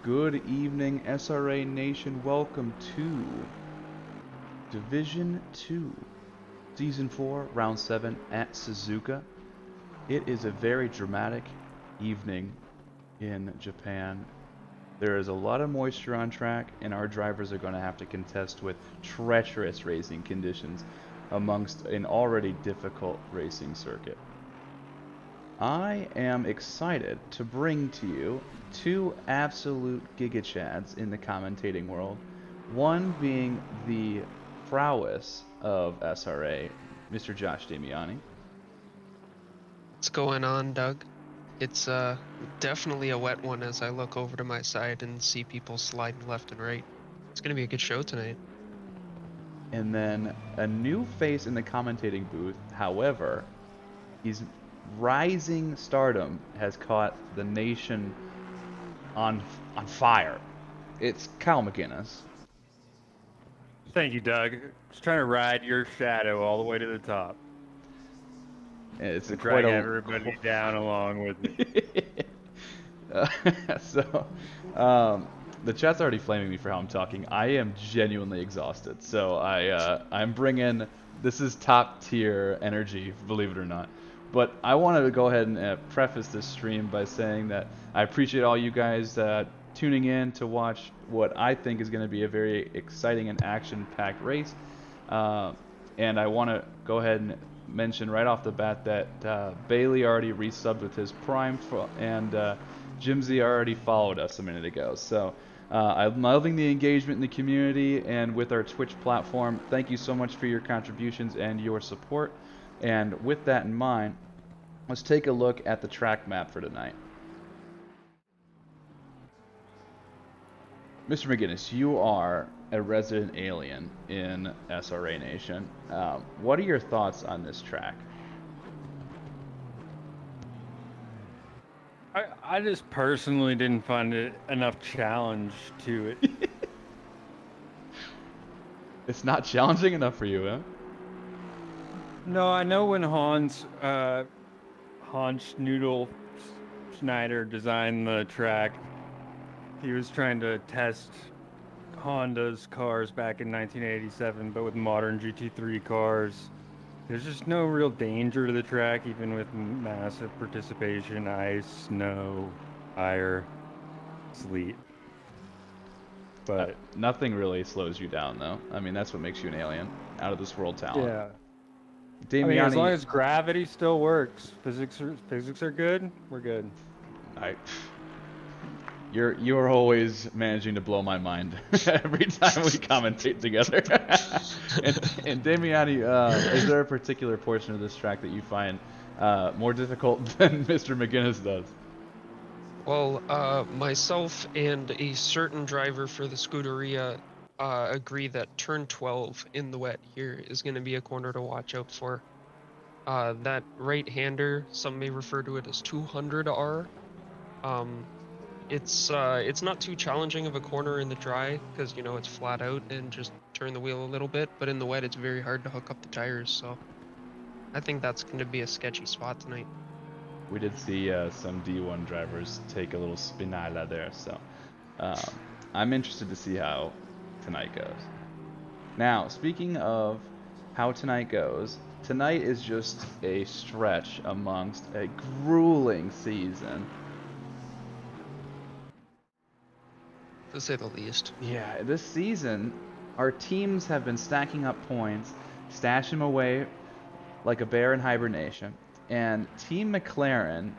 Good evening, SRA Nation. Welcome to Division 2, Season 4, Round 7 at Suzuka. It is a very dramatic evening in Japan. There is a lot of moisture on track, and our drivers are going to have to contest with treacherous racing conditions amongst an already difficult racing circuit. I am excited to bring to you two absolute gigachads in the commentating world. One being the prowess of SRA, Mr. Josh Damiani. What's going on, Doug? It's definitely a wet one as I look over to my side and see people sliding left and right. It's gonna be a good show tonight. And then a new face in the commentating booth. However, his rising stardom has caught the nation on fire. It's Kyle McGinnis. Thank you, Doug. Just trying to ride your shadow all the way to the top. It's And quite drag a everybody down along with me. Uh, so, the chat's already flaming me for how I'm talking. I am genuinely exhausted, so I'm bringing this is top tier energy, believe it or not. But I wanted to go ahead and preface this stream by saying that I appreciate all you guys tuning in to watch what I think is going to be a very exciting and action-packed race. And I want to go ahead and mention right off the bat that Bailey already resubbed with his Prime, and Jimsy already followed us a minute ago. So I'm loving the engagement in the community and with our Twitch platform. Thank you so much for your contributions and your support. And with that in mind, let's take a look at the track map for tonight. Mr. McGinnis, you are a resident alien in SRA Nation. What are your thoughts on this track? I just personally didn't find it enough challenge to it. It's not challenging enough for you, huh? No, I know when Hans Noodle Schneider designed the track, he was trying to test Honda's cars back in 1987, but with modern GT3 cars. There's just no real danger to the track, even with massive participation, ice, snow, fire, sleet. But nothing really slows you down, though. I mean, that's what makes you an alien, out of this world talent. yeah, Damiani, I mean, as long as gravity still works, physics are good, we're good. You're always managing to blow my mind every time we commentate together. and Damiani, is there a particular portion of this track that you find more difficult than Mr. McGinnis does? Well, myself and a certain driver for the Scuderia agree that turn 12 in the wet here is going to be a corner to watch out for. That right-hander, some may refer to it as 200R. It's not too challenging of a corner in the dry because, you know, it's flat out and just turn the wheel a little bit, but in the wet it's very hard to hook up the tires, so I think that's going to be a sketchy spot tonight. We did see some D1 drivers take a little spinala there, so I'm interested to see how tonight goes. Now, speaking of how tonight goes, tonight is just a stretch amongst a grueling season. To say the least. Yeah, this season, our teams have been stacking up points, stashing them away like a bear in hibernation. And Team McLaren,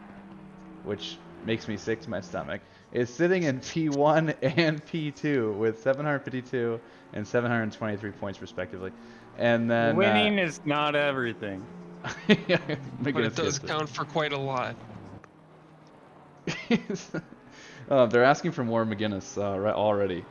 which makes me sick to my stomach, is sitting in P1 and P2 with 752 and 723 points respectively. And then winning is not everything. Yeah, but it does count for quite a lot. They're asking for more McGinnis already.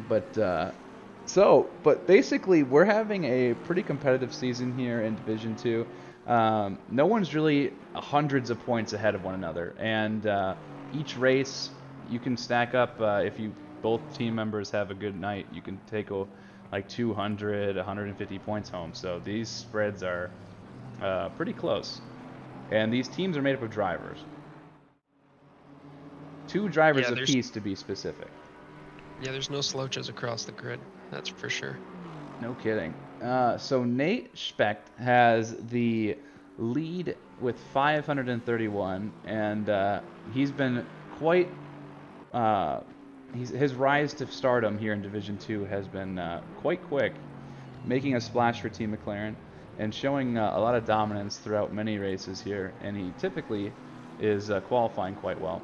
But basically, we're having a pretty competitive season here in Division 2. No one's really hundreds of points ahead of one another, and each race you can stack up. If you both team members have a good night, you can take like 200, 150 points home. So these spreads are pretty close, and these teams are made up of drivers. 2 drivers Yeah, there's apiece to be specific. yeah, there's no slouches across the grid. That's for sure. No kidding. So Nate Specht has the lead with 531, and he's been quite. His rise to stardom here in Division 2 has been quite quick, making a splash for Team McLaren and showing a lot of dominance throughout many races here. And he typically is qualifying quite well.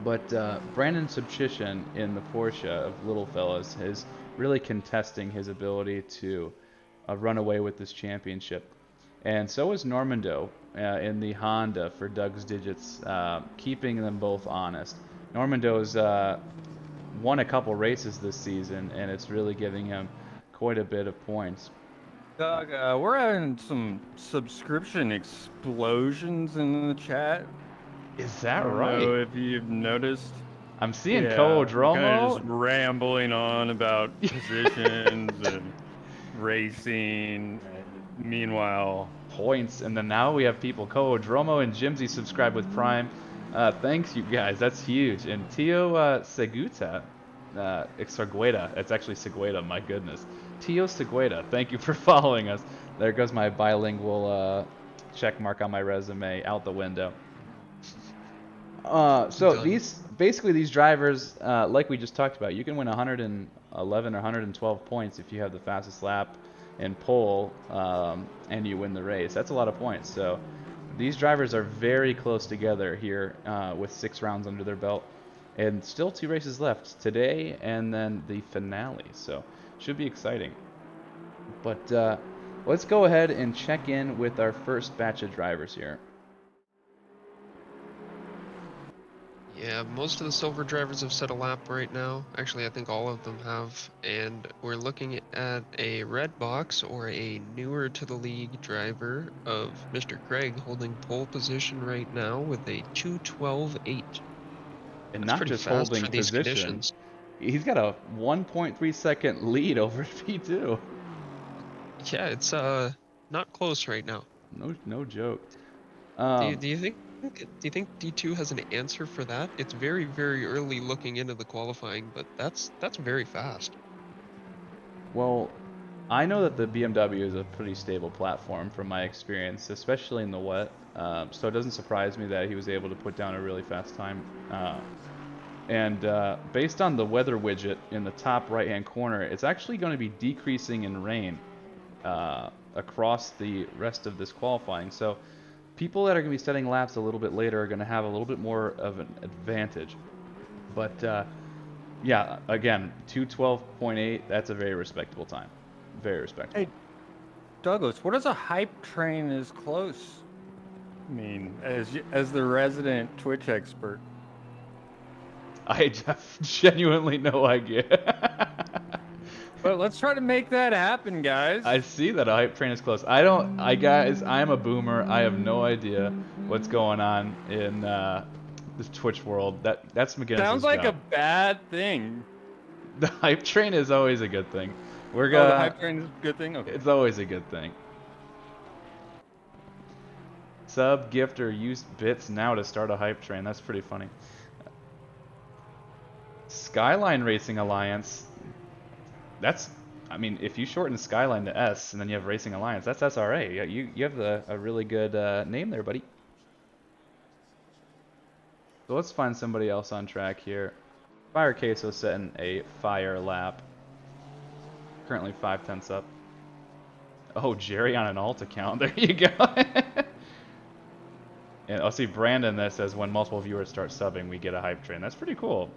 But Brandon Subchition in the Porsche of Little Fellas is really contesting his ability to run away with this championship. And so is Normando in the Honda for Doug's Digits, keeping them both honest. Normando's won a couple races this season, and it's really giving him quite a bit of points. Doug, we're having some subscription explosions in the chat. Is I that don't right? know if you've noticed. I'm seeing Yeah, Code I'm kind of Romo. just rambling on about positions and racing. Meanwhile, Points, and then now we have people. Code Romo and Jimsy subscribe with Prime. Thanks, you guys. That's huge. And Tio Seguta, Segueda. It's actually Segueda. My goodness. Tio Segueda. Thank you for following us. There goes my bilingual check mark on my resume out the window. So Done. these drivers, like we just talked about, you can win 111 or 112 points if you have the fastest lap and pole, and you win the race. That's a lot of points. So these drivers are very close together here with 6 rounds under their belt, and still 2 races left today and then the finale. So should be exciting. But let's go ahead and check in with our first batch of drivers here. Yeah, most of the silver drivers have set a lap right now. Actually, I think all of them have. And we're looking at a red box or a newer to the league driver of Mr. Craig holding pole position right now with a 2:12.8. And That's not pretty just fast holding for these position. conditions. He's got a 1.3-second lead over P2. Yeah, it's not close right now. No joke. Do you think D2 has an answer for that? It's very, very early looking into the qualifying, but that's very fast. Well, I know that the BMW is a pretty stable platform from my experience, especially in the wet. So it doesn't surprise me that he was able to put down a really fast time. And based on the weather widget in the top right-hand corner, it's actually going to be decreasing in rain across the rest of this qualifying. So people that are going to be setting laps a little bit later are going to have a little bit more of an advantage. But yeah, again, 2:12.8, that's a very respectable time. Very respectable. hey, Douglas, what does a hype train is close mean as the resident Twitch expert? I have genuinely no idea. But let's try to make that happen, guys. I see that a hype train is close. Guys, I'm a boomer. I have no idea what's going on in this Twitch world. That's Sounds McGinnis's like a job. bad thing. The hype train is always a good thing. We're Oh, the gonna. hype train is a good thing? Okay. It's always a good thing. Sub, gift, or use bits now to start a hype train. That's pretty funny. Skyline Racing Alliance. I mean, if you shorten Skyline to S and then you have Racing Alliance, that's SRA. Yeah, you have a really good name there, buddy. So let's find somebody else on track here. Fire Queso setting a fire lap. Currently 5/10 up. Oh, Jerry on an alt account. There you go. And I'll see Brandon that says when multiple viewers start subbing, we get a hype train. That's pretty cool.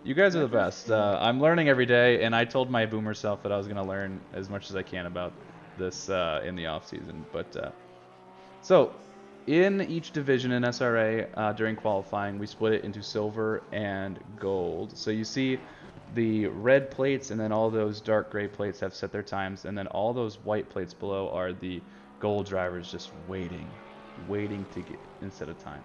You guys are the best. I'm learning every day, and I told my boomer self that I was going to learn as much as I can about this in the off season. But so in each division in SRA during qualifying, we split it into silver and gold. So you see the red plates, and then all those dark gray plates have set their times, and then all those white plates below are the gold drivers just waiting to get instead of time.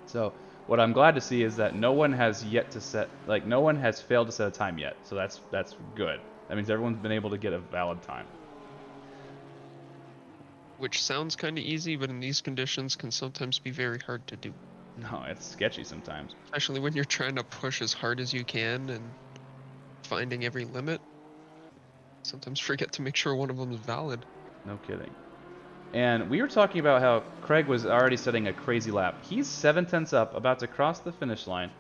So what I'm glad to see is that no one has failed to set a time yet. So that's good. That means everyone's been able to get a valid time. Which sounds kind of easy, but in these conditions can sometimes be very hard to do. No, it's sketchy sometimes. Especially when you're trying to push as hard as you can and finding every limit. Sometimes forget to make sure one of them is valid. No kidding. And we were talking about how Craig was already setting a crazy lap. He's 7/10 up, about to cross the finish line.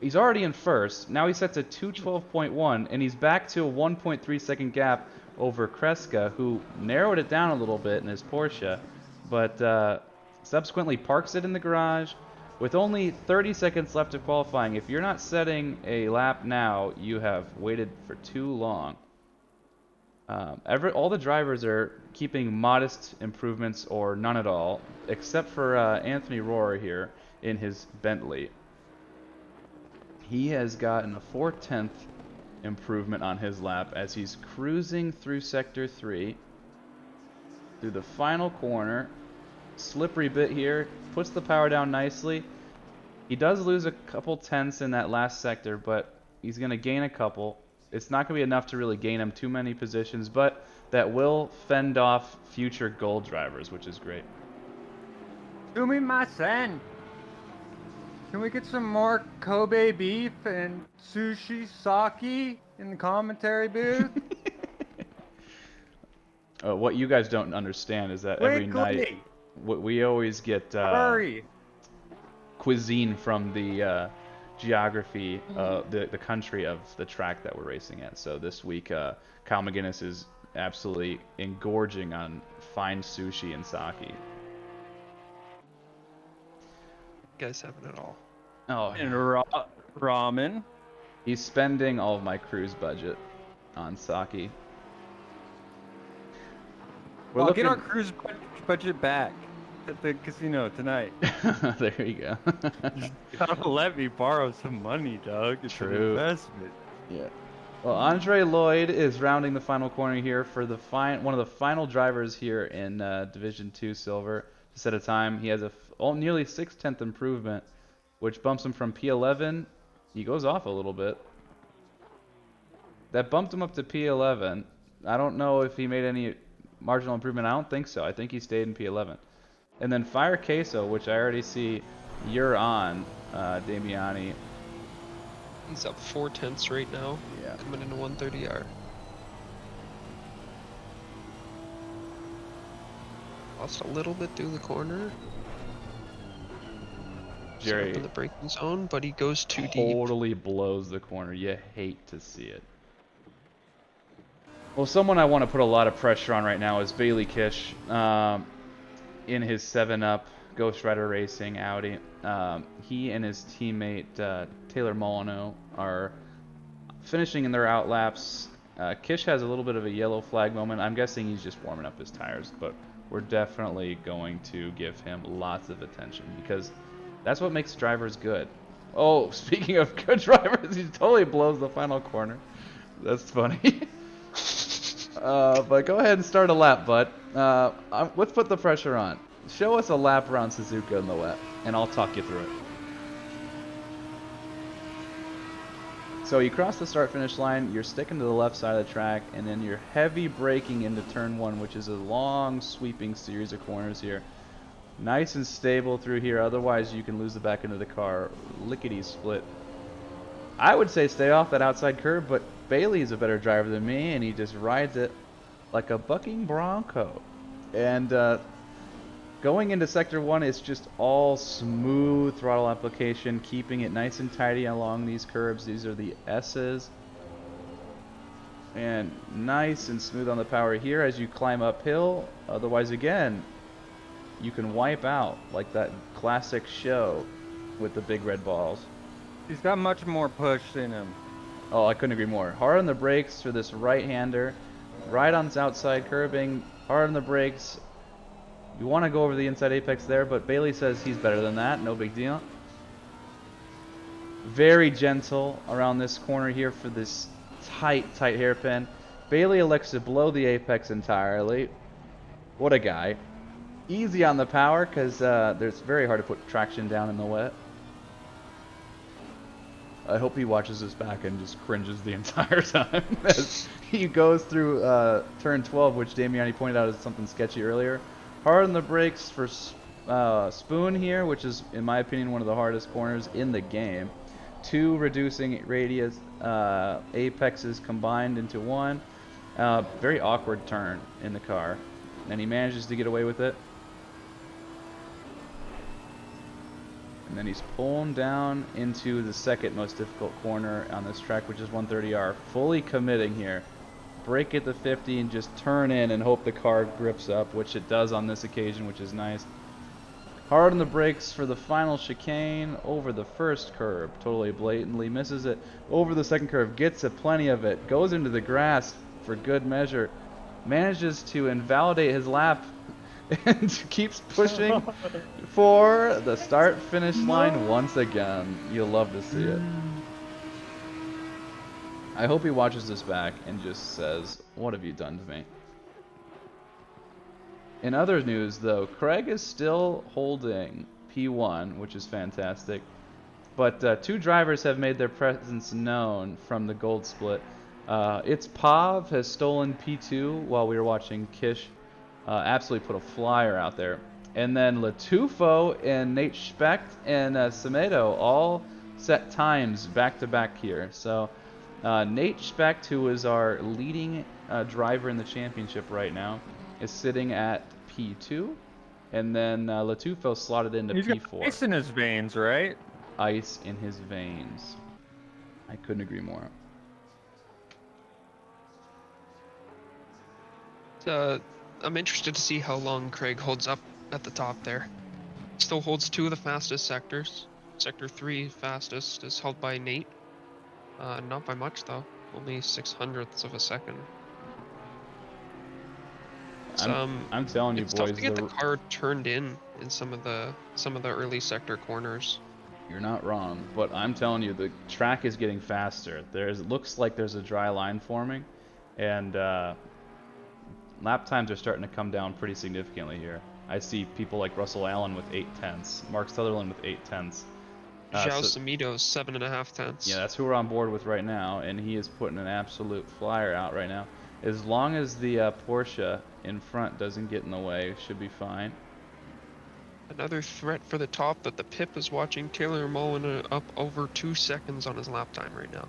He's already in first. Now he sets a 2:12.1, and he's back to a 1.3 second gap over Kreska, who narrowed it down a little bit in his Porsche, but subsequently parks it in the garage. With only 30 seconds left of qualifying, if you're not setting a lap now, you have waited for too long. All the drivers are keeping modest improvements or none at all, except for Anthony Rohrer here in his Bentley. He has gotten a 4/10 improvement on his lap as he's cruising through Sector 3, through the final corner. Slippery bit here, puts the power down nicely. He does lose a couple tenths in that last sector, but he's going to gain a couple. It's not going to be enough to really gain him too many positions, but that will fend off future gold drivers, which is great. Do me my son. Can we get some more Kobe beef and sushi sake in the commentary booth? What you guys don't understand is that every night we always get cuisine from the geography, the country of the track that we're racing at. So this week, Kyle McGinnis is absolutely engorging on fine sushi and sake. Guys having it all. Oh, And ramen. he's spending all of my cruise budget on sake. We'll get our cruise budget back at the casino tonight. There you go. You gotta let me borrow some money, Doug. It's an investment. Yeah. Well, Andre Lloyd is rounding the final corner here for the one of the final drivers here in Division 2 Silver to set a time. He has a nearly 6/10 improvement, which bumps him from P11. He goes off a little bit. That bumped him up to P11. I don't know if he made any marginal improvement. I don't think so. I think he stayed in P11. And then Fire Queso, which I already see you're on, Damiani. He's up 4/10 right now. Yeah. Coming into 130R. Lost a little bit through the corner. Jerry Up in the braking zone, but he goes too deep. totally blows the corner. You hate to see it. Well, someone I want to put a lot of pressure on right now is Bailey Kish in his 7-Up Ghost Rider Racing Audi. He and his teammate Taylor Molyneux are finishing in their outlaps. Kish has a little bit of a yellow flag moment. I'm guessing he's just warming up his tires, but we're definitely going to give him lots of attention because that's what makes drivers good. Oh, speaking of good drivers, he totally blows the final corner. That's funny. But go ahead and start a lap, bud. Let's put the pressure on. Show us a lap around Suzuka in the wet, and I'll talk you through it. So you cross the start-finish line, you're sticking to the left side of the track, and then you're heavy braking into turn 1, which is a long, sweeping series of corners here. Nice and stable through here, otherwise you can lose the back end of the car. Lickety-split. I would say stay off that outside curb, but Bailey's a better driver than me, and he just rides it like a bucking bronco. And going into Sector 1, it's just all smooth throttle application, keeping it nice and tidy along these curbs. These are the S's. And nice and smooth on the power here as you climb uphill. Otherwise, again, you can wipe out like that classic show with the big red balls. He's got much more push in him. Oh, I couldn't agree more. Hard on the brakes for this right-hander. Right on this outside curbing. Hard on the brakes. You want to go over the inside apex there, but Bailey says he's better than that. No big deal. Very gentle around this corner here for this tight hairpin. Bailey elects to blow the apex entirely. What a guy. Easy on the power because it's very hard to put traction down in the wet. I hope he watches this back and just cringes the entire time as he goes through turn 12, which Damiani pointed out as something sketchy earlier. Hard on the brakes for spoon here, which is, in my opinion, one of the hardest corners in the game. 2 reducing radius apexes combined into one. Very awkward turn in the car, and he manages to get away with it. And then he's pulling down into the second most difficult corner on this track, which is 130R. Fully committing here. Brake at the 50 and just turn in and hope the car grips up, which it does on this occasion, which is nice. Hard on the brakes for the final chicane over the first curve. Totally blatantly misses it. Over the second curve, gets plenty of it. Goes into the grass for good measure. Manages to invalidate his lap and keeps pushing for the start-finish line once again. You'll love to see it. I hope he watches this back and just says, "What have you done to me?" In other news, though, Craig is still holding P1, which is fantastic. But 2 drivers have made their presence known from the gold split. It's Pav has stolen P2 while we were watching Kish absolutely put a flyer out there. And then Latufo and Nate Specht and Semedo all set times back-to-back here. So Nate Specht, who is our leading driver in the championship right now, is sitting at P2, and then Latufo slotted into He's P4. got ice in his veins, right? Ice in his veins. I couldn't agree more. I'm interested to see how long Craig holds up at the top there. Still holds 2 of the fastest sectors. Sector 3 fastest is held by Nate. Not by much though, only 600ths of a second. I'm telling you, it's boys, tough to get the car turned in some of the early sector corners. You're not wrong, but I'm telling you, the track is getting faster. It looks like there's a dry line forming, and lap times are starting to come down pretty significantly here. I see people like Russell Allen with 8/10, Mark Sutherland with 8/10. Zhao Samido's 7.5 tenths. Yeah, that's who we're on board with right now, and he is putting an absolute flyer out right now. As long as the Porsche in front doesn't get in the way, should be fine. Another threat for the top, but the Pip is watching Taylor Mullen up over 2 seconds on his lap time right now.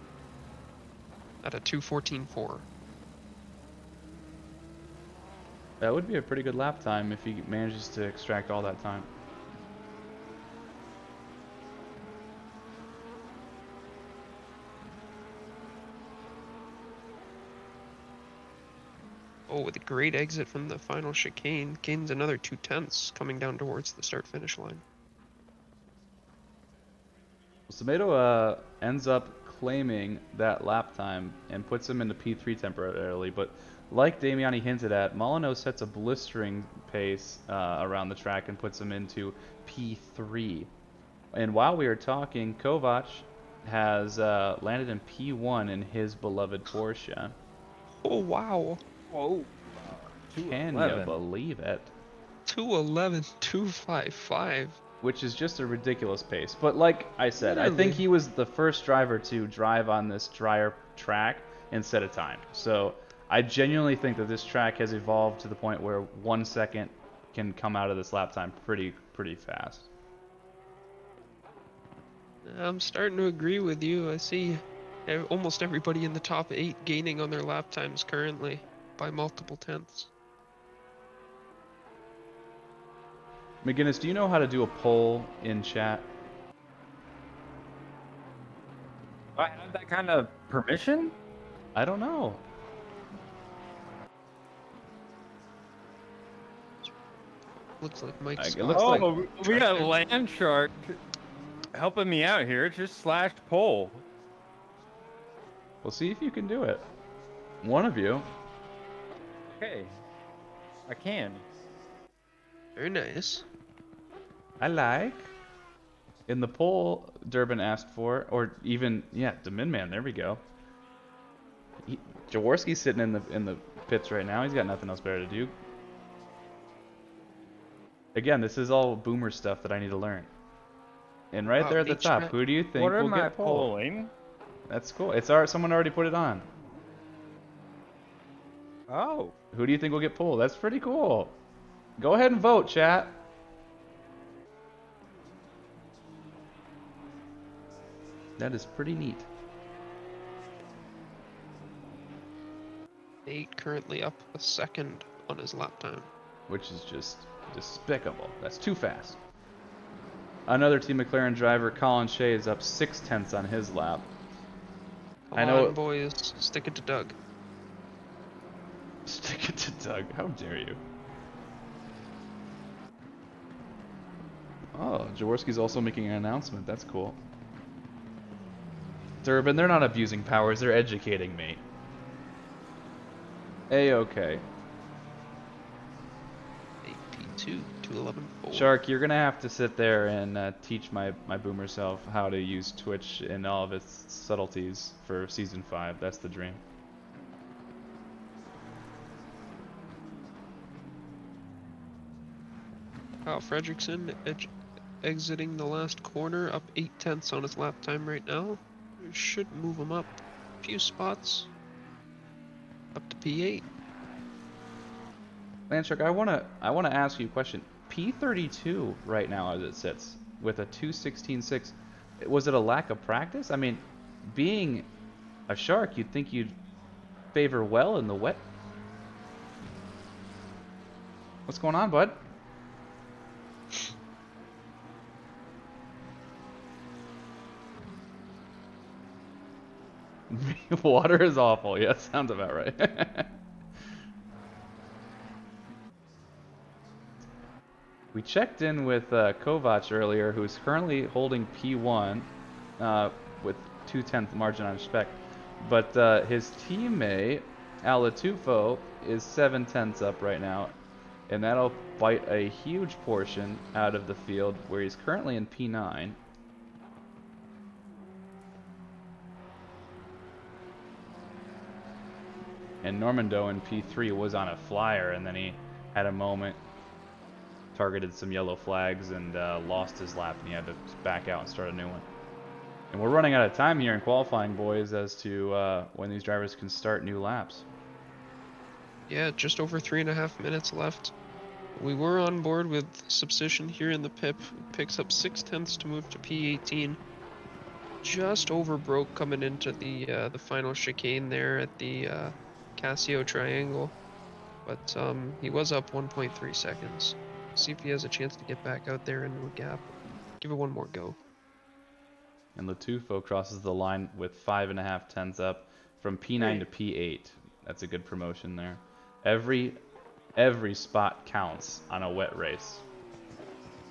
At a 2:14.4. That would be a pretty good lap time if he manages to extract all that time. Oh, with a great exit from the final chicane, gains another 2/10 coming down towards the start-finish line. Semedo ends up claiming that lap time and puts him into P3 temporarily, but like Damiani hinted at, Molyneux sets a blistering pace around the track and puts him into P3. And while we are talking, Kovac has landed in P1 in his beloved Porsche. Oh, wow. Whoa. Can you believe it? 2:11.255. Which is just a ridiculous pace. But like I said, I think he was the first driver to drive on this drier track and set a time. So I genuinely think that this track has evolved to the point where 1 second can come out of this lap time pretty fast. I'm starting to agree with you. I see almost everybody in the top 8 gaining on their lap times currently by multiple tenths. McGinnis, do you know how to do a poll in chat? Do I have that kind of permission? I don't know. Looks like Mike's. It looks like we got Land Shark helping me out here. Just slashed poll. We'll see if you can do it. One of you. Okay, I can. Very nice. I like. In the poll Durbin asked for, or even, yeah, Domin Man, there we go. Jaworski's sitting in the pits right now. He's got nothing else better to do. Again, this is all boomer stuff that I need to learn. And right there at the top, who do you think what will am I get polled? polling? That's cool. Someone already put it on. Oh. Who do you think will get pulled? That's pretty cool. Go ahead and vote, chat. That is pretty neat. Nate currently up a second on his lap time. Which is just despicable. That's too fast. Another Team McLaren driver, Colin Shea, is up 6/10 on his lap. Come I know. on, boys. Stick it to Doug. Stick it to Doug. How dare you? Oh, Jaworski's also making an announcement. That's cool. Durbin, they're not abusing powers. They're educating me. A-okay. AP2, 211.4. Shark, you're gonna have to sit there and teach my boomer self how to use Twitch in all of its subtleties for Season 5. That's the dream. Kyle Fredrickson exiting the last corner, up 8/10 on his lap time right now. Should move him up a few spots, up to P8. Landshark, I wanna ask you a question. P32 right now as it sits with a 2:16.6. Was it a lack of practice? I mean, being a shark, you'd think you'd favor well in the wet. What's going on, bud? Water is awful. Yeah, sounds about right. We checked in with Kovac earlier, who's currently holding P1 with 2/10 margin on spec. But his teammate, Alatufo, is 7/10 up right now. And that'll bite a huge portion out of the field where he's currently in P9. And Normando in P3 was on a flyer, and then he had a moment, targeted some yellow flags, and lost his lap, and he had to back out and start a new one. And we're running out of time here in qualifying, boys, as to when these drivers can start new laps. Yeah, just over 3.5 minutes left. We were on board with Substation here in the pip. Picks up 6/10 to move to P18. Just over broke coming into the final chicane there at the Casio triangle, but he was up 1.3 seconds. See if he has a chance to get back out there into a gap. Give it one more go. And Latufo crosses the line with 5.5 tenths up from P9 to P8. That's a good promotion there. Every spot counts on a wet race.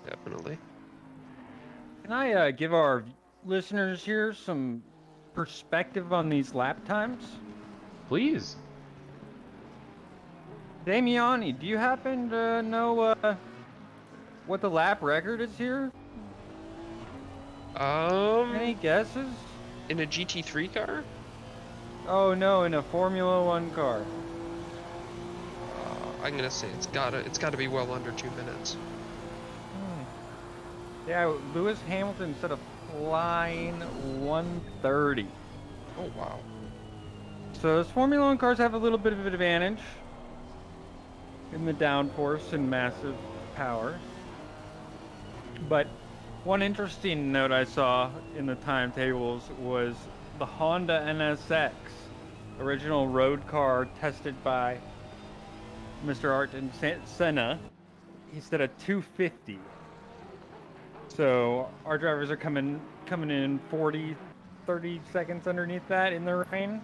Definitely. Can I give our listeners here some perspective on these lap times? Please. Damiani, do you happen to know what the lap record is here? Any guesses? In a GT3 car? Oh no, in a Formula One car. I'm gonna say it's gotta be well under 2 minutes. Yeah, Lewis Hamilton set a flying 1:30. Oh wow. So those Formula One cars have a little bit of an advantage in the downforce and massive power. But one interesting note I saw in the timetables was the Honda NSX, original road car tested by Mr. Ayrton Senna. He set a 250. So our drivers are coming in 30 seconds underneath that in the rain.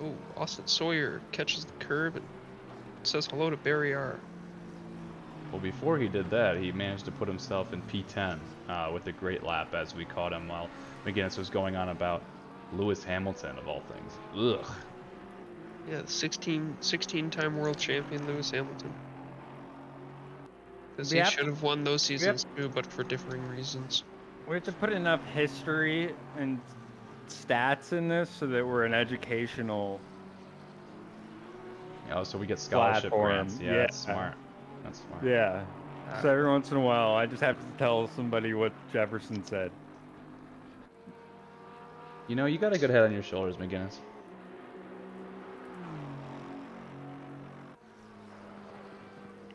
Oh, Austin Sawyer catches the curb and says hello to Barry R. Well, before he did that, he managed to put himself in P10 with a great lap as we caught him while McGinnis was going on about Lewis Hamilton, of all things. Ugh. Yeah, the 16-time world champion Lewis Hamilton. Because he should have won those seasons too, but for differing reasons. We have to put enough history and stats in this so that we're an educational So we get scholarship platform. grants. Yeah, that's smart. That's smart. Yeah. So every once in a while, I just have to tell somebody what Jefferson said. You know, you got a good head on your shoulders, McGinnis.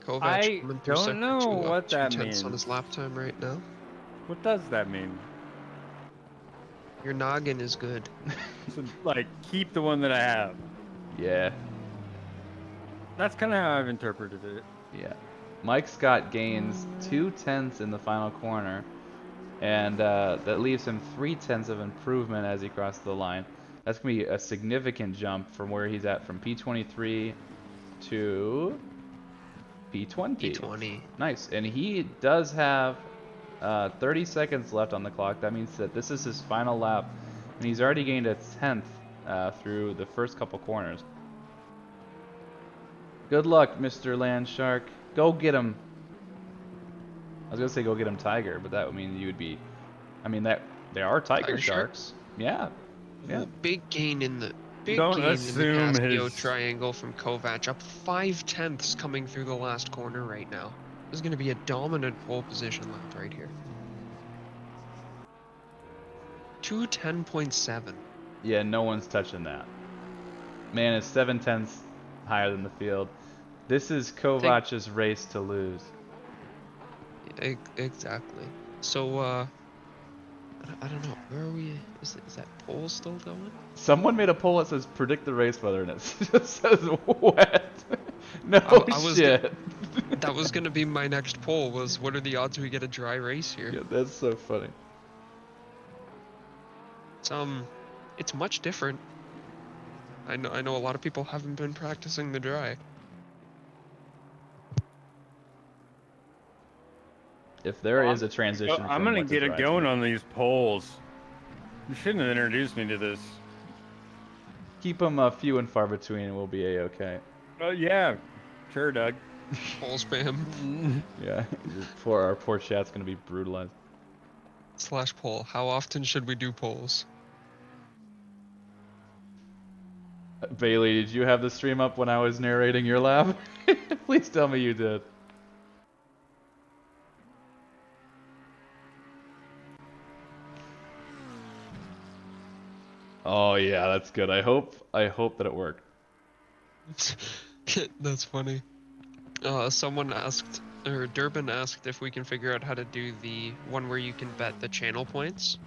Kovac I coming through don't sector know two, up what that 2/10 means. on his lap time right now. What does that mean? Your noggin is good. So, like, keep the one that I have. Yeah, That's kind of how I've interpreted it. yeah. Mike Scott gains 2 tenths in the final corner, and that leaves him 3 tenths of improvement as he crosses the line. That's gonna be a significant jump from where he's at from P23 to P20. P20. Nice, and he does have 30 seconds left on the clock. That means that this is his final lap, and he's already gained a tenth through the first couple corners. Good luck, Mr. Landshark. Go get him. I was gonna say go get him, Tiger, but that would mean you would be. I mean that they are tiger Tiger shark? sharks. Yeah, yeah. Ooh, big gain in the Don't assume Casio his. triangle from Kovac, up 5 tenths coming through the last corner right now. This is going to be a dominant pole position lap right here. 210.7. Yeah, no one's touching that. Man, it's 7 tenths higher than the field. This is Kovac's race to lose. Exactly. So, I don't know. Where are we? Is that pole still going? Someone made a poll that says predict the race weather, and it just says wet. No I was shit. That was going to be my next poll, was what are the odds we get a dry race here? Yeah, that's so funny. It's much different. I know a lot of people haven't been practicing the dry. If there is a transition I'm from gonna wet to get it dry, going on these polls. You shouldn't have introduced me to this. keep them few and far between, and we'll be a-okay. Oh yeah, sure, Doug. Poll spam. Yeah, our poor chat's gonna be brutalized. / poll. How often should we do polls? Bailey, did you have the stream up when I was narrating your lab? Please tell me you did. Oh yeah, that's good. I hope that it worked. That's funny. Someone asked, or Durbin asked, if we can figure out how to do the one where you can bet the channel points.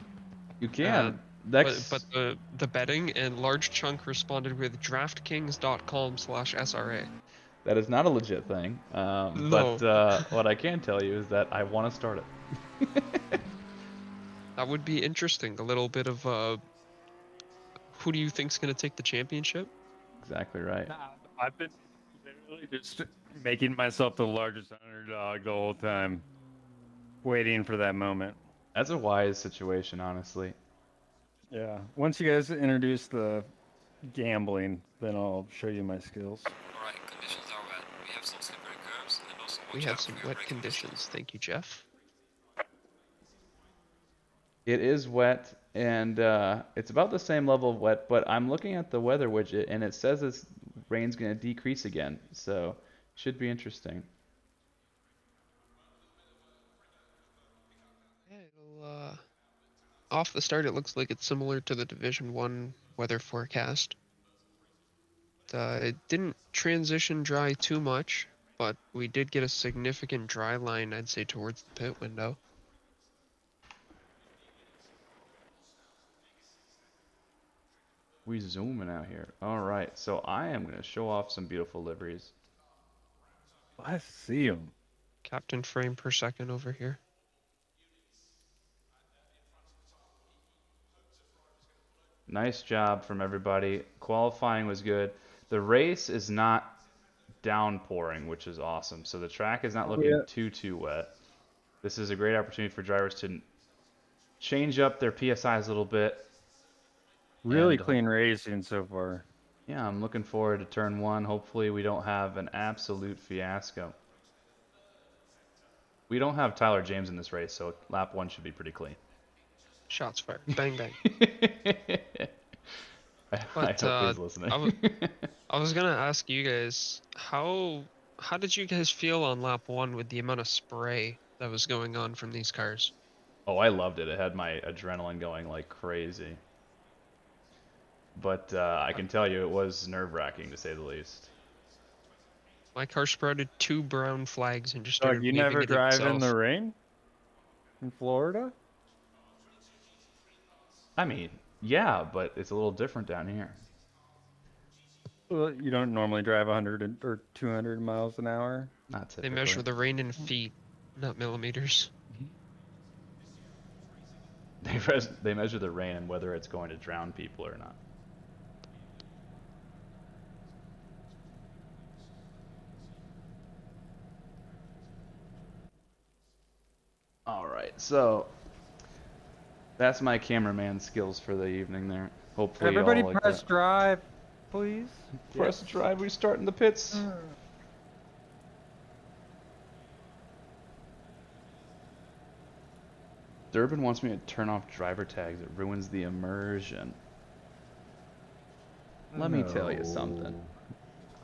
You can. But the betting, and Large Chunk responded with DraftKings.com/SRA. That is not a legit thing. No. But what I can tell you is that I want to start it. That would be interesting. A little bit of who do you think's gonna take the championship? Exactly right. I've been literally just making myself the largest underdog the whole time, waiting for that moment. That's a wise situation, honestly. Yeah. Once you guys introduce the gambling, then I'll show you my skills. Alright, conditions are wet. We have some slippery curbs and also We watch have out some for your wet braking conditions. distance. Thank you, Jeff. It is wet, and it's about the same level of wet, but I'm looking at the weather widget, and it says this rain's going to decrease again, so should be interesting. Yeah, it'll, off the start, it looks like it's similar to the Division 1 weather forecast. It didn't transition dry too much, but we did get a significant dry line, I'd say, towards the pit window. We zooming out here. All right, so I am going to show off some beautiful liveries. I see them. Captain frame per second over here. Nice job from everybody. Qualifying was good. The race is not downpouring, which is awesome. So the track is not looking too wet. This is a great opportunity for drivers to change up their PSIs a little bit. Really And, clean racing so far. Yeah, I'm looking forward to turn 1. Hopefully we don't have an absolute fiasco. We don't have Tyler James in this race, so lap 1 should be pretty clean. Shots fired. Bang, bang. I But hope he's listening. I was gonna ask you guys, how did you guys feel on lap 1 with the amount of spray that was going on from these cars? Oh, I loved it. It had my adrenaline going like crazy. But I can tell you it was nerve-wracking to say the least. My car sprouted 2 brown flags and just Doug, started you waving never at drive in itself. the rain? In Florida? I mean, yeah, but it's a little different down here. Well, you don't normally drive 100 or 200 miles an hour. Not They typically. measure the rain in feet, not millimeters. They measure the rain and whether it's going to drown people or not. All right, so that's my cameraman skills for the evening there. Hopefully Everybody you all like press that. drive, please. Press drive, we start in the pits. Durbin wants me to turn off driver tags. It ruins the immersion. Let me tell you something.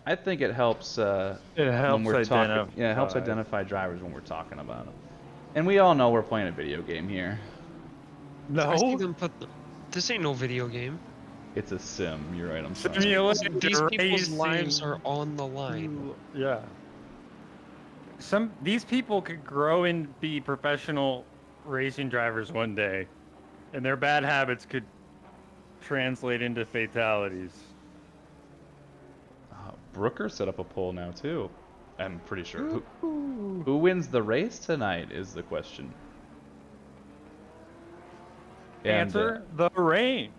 I think it helps It when helps we're talking. identify. Yeah, it helps identify drivers when we're talking about them. And we all know we're playing a video game here. I see No. them put. This ain't no video game. It's a sim. You're right. I'm sorry. These people's lives racing are on the line. Yeah. These people could grow and be professional racing drivers one day, and their bad habits could translate into fatalities. Brooker set up a poll now too. I'm pretty sure. Who wins the race tonight is the question. Answer the rain.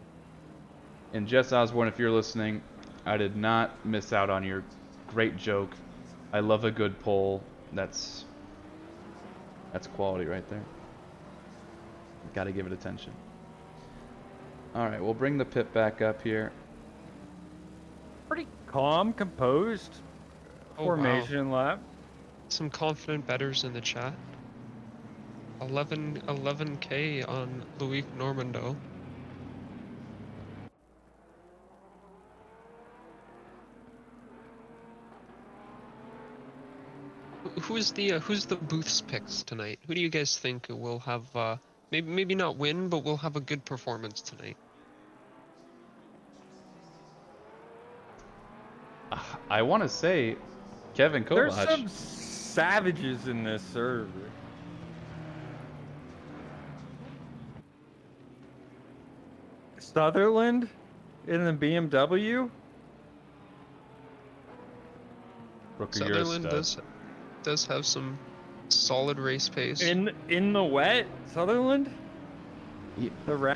And Jess Osborne, if you're listening, I did not miss out on your great joke. I love a good poll. That's quality right there. Got to give it attention. All right, we'll bring the pit back up here. Pretty calm, composed Oh, formation lap. Some confident bettors in the chat. 11K on Louis Normando. Who's the booth's picks tonight? Who do you guys think will have maybe not win, but will have a good performance tonight? I want to say Kevin Kovac. There's some savages in this server. Sutherland in the BMW. Brooker, you're a Sutherland stud. does have some solid race pace. In the wet, Sutherland. Yeah. The guy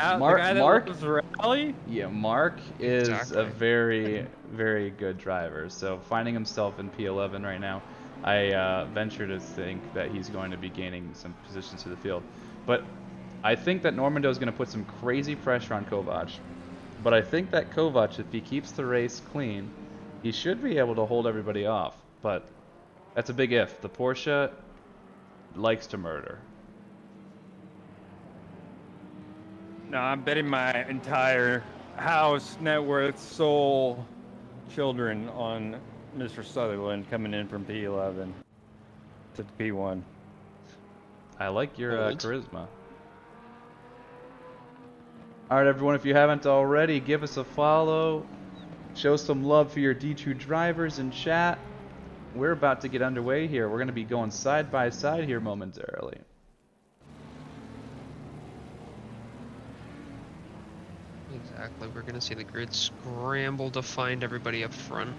that Mark, loves rally. yeah, Mark is a Exactly. very, very good driver. So finding himself in P11 right now, I venture to think that he's going to be gaining some positions to the field. But I think that Normando is going to put some crazy pressure on Kovac. But I think that Kovac, if he keeps the race clean, he should be able to hold everybody off. But that's a big if. The Porsche likes to murder. No, I'm betting my entire house, net worth, soul, children on Mr. Sutherland coming in from P11 to P1. I like your Bold. charisma. Alright everyone, if you haven't already, give us a follow. Show some love for your D2 drivers in chat. We're about to get underway here. We're going to be going side by side here momentarily. Exactly. We're gonna see the grid scramble to find everybody up front.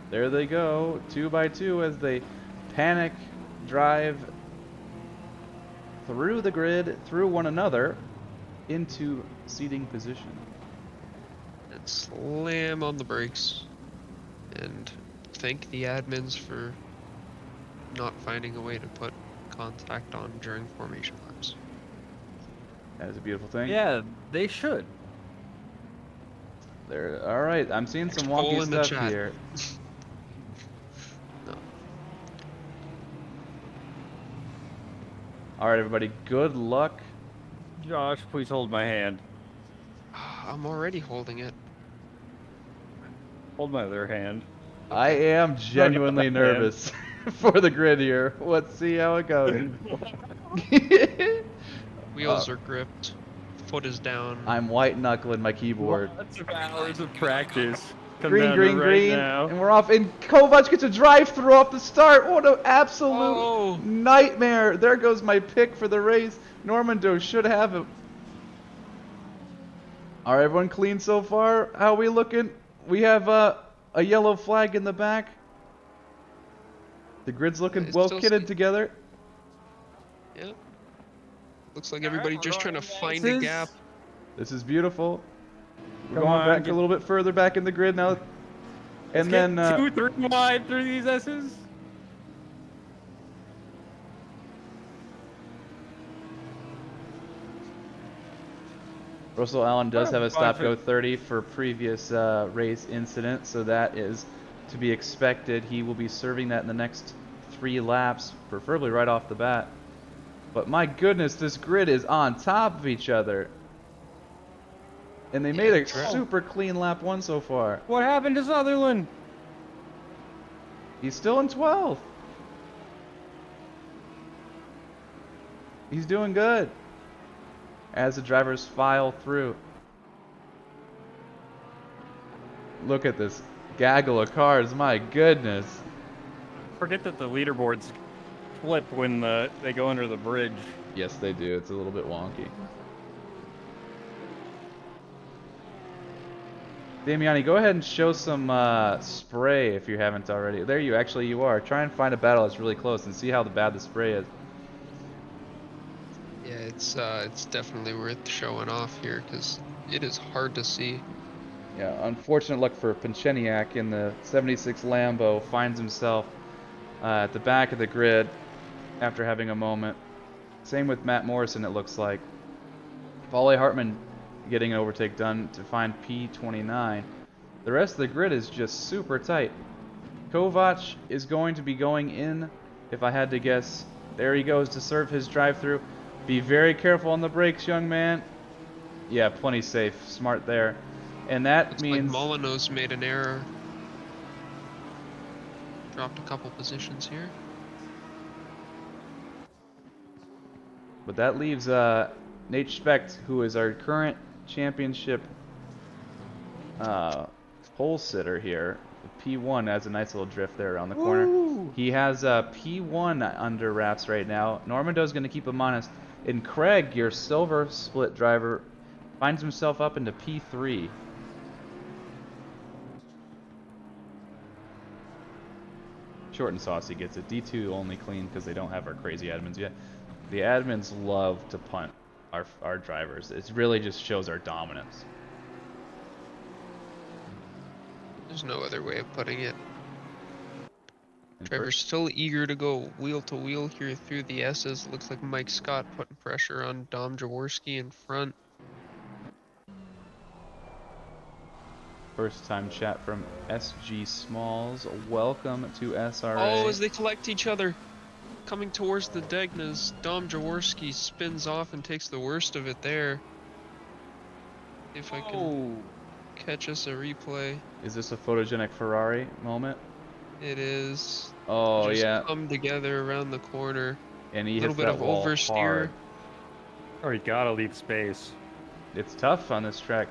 There they go, 2 by 2 as they panic drive through the grid, through one another, into seating position. And slam on the brakes. And thank the admins for not finding a way to put contact on during formation laps. That is a beautiful thing. Yeah, they should. There. All right, I'm seeing some Poll wonky in the stuff chat. here. No. All right, everybody. Good luck. Josh, please hold my hand. I'm already holding it. Hold my other hand. I am genuinely Man. nervous for the grid here. Let's see how it goes. Wheels are gripped. Foot is down. I'm white knuckling my keyboard. Lots of hours of practice. Come Green, down green, to right green. now. And we're off. And Kovac gets a drive-through off the start. What an absolute Oh. nightmare. There goes my pick for the race. Normando should have it. All right, everyone clean so far? How are we looking? We have a yellow flag in the back. The grid's looking It's well still kitted together. Yeah. Looks like everybody just trying to find a This is- gap. This is beautiful. We're Come going on, back get- a little bit further back in the grid now. Let's And get then 2-3 wide through these S's. Russell Allen does What a have a stop bunch go of- 30 for previous race incident, so that is to be expected. He will be serving that in the next 3 laps, preferably right off the bat. But my goodness, this grid is on top of each other. And they made a super clean lap 1 so far. What happened to Sutherland? He's still in 12th. He's doing good. As the drivers file through. Look at this gaggle of cars, my goodness. Forget that the leaderboards flip when they go under the bridge. Yes, they do. It's a little bit wonky. Damiani, go ahead and show some spray if you haven't already. There you are. Try and find a battle that's really close and see how bad the spray is. Yeah, it's definitely worth showing off here because it is hard to see. Yeah, unfortunate luck for Pincheniak in the 76 Lambo. Finds himself at the back of the grid after having a moment. Same with Matt Morrison, it looks like. Paul Hartman getting an overtake done to find P29. The rest of the grid is just super tight. Kovac is going to be going in, if I had to guess. There he goes to serve his drive-through. Be very careful on the brakes, young man. Yeah, plenty safe. Smart there. And that Looks means... like Molyneux's made an error. Dropped a couple positions here. But that leaves Nate Specht, who is our current championship pole sitter here. P1 has a nice little drift there around the corner. Woo! He has P1 under wraps right now. Normando's going to keep him honest. And Craig, your silver split driver, finds himself up into P3. Short and saucy gets it. D2 only clean because they don't have our crazy admins yet. The admins love to punt our drivers. It really just shows our dominance. There's no other way of putting it. And Trevor's still eager to go wheel to wheel here through the S's. Looks like Mike Scott putting pressure on Dom Jaworski in front. First time chat from SG Smalls. Welcome to SRA. Oh, as they collect each other. Coming towards the Degnas, Dom Jaworski spins off and takes the worst of it there. If I can catch us a replay. Is this a photogenic Ferrari moment? It is. Oh, Just yeah. come together around the corner. And he A little hits bit that of wall oversteer. hard. Or you gotta leave space. It's tough on this track.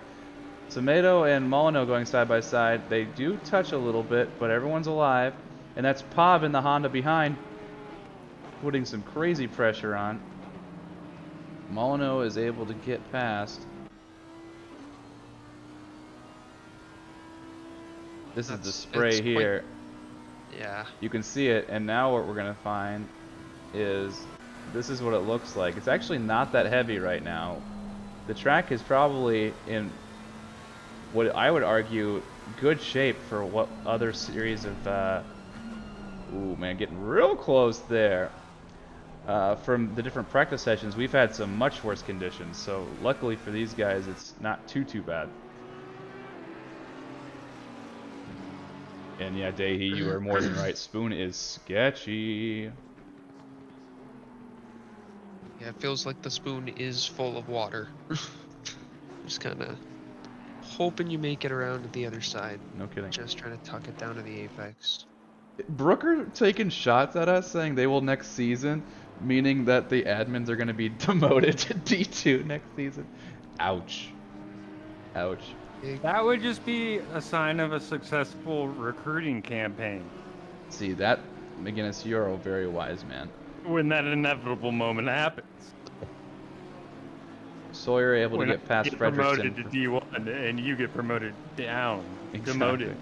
Tomato and Molyneux going side by side. They do touch a little bit, but everyone's alive. And that's Pob in the Honda behind, putting some crazy pressure on. Molyneux is able to get past. This is the spray it's quite- here. Yeah. You can see it, and now what we're gonna find is this is what it looks like. It's actually not that heavy right now. The track is probably in what I would argue good shape for what other series of ooh man, getting real close there. From the different practice sessions, we've had some much worse conditions, so luckily for these guys it's not too bad. And yeah, Dahi, you are more than right. Spoon is sketchy. Yeah, it feels like the spoon is full of water. Just kind of hoping you make it around to the other side. No kidding. Just trying to tuck it down to the apex. Brooker taking shots at us saying they will next season, meaning that the admins are going to be demoted to D2 next season. Ouch. Ouch. That would just be a sign of a successful recruiting campaign. See that, McGinnis, you're a very wise man. When that inevitable moment happens. Sawyer able to When I get past get promoted Fredrickson. to D1 and you get promoted down. Exactly. Demoted.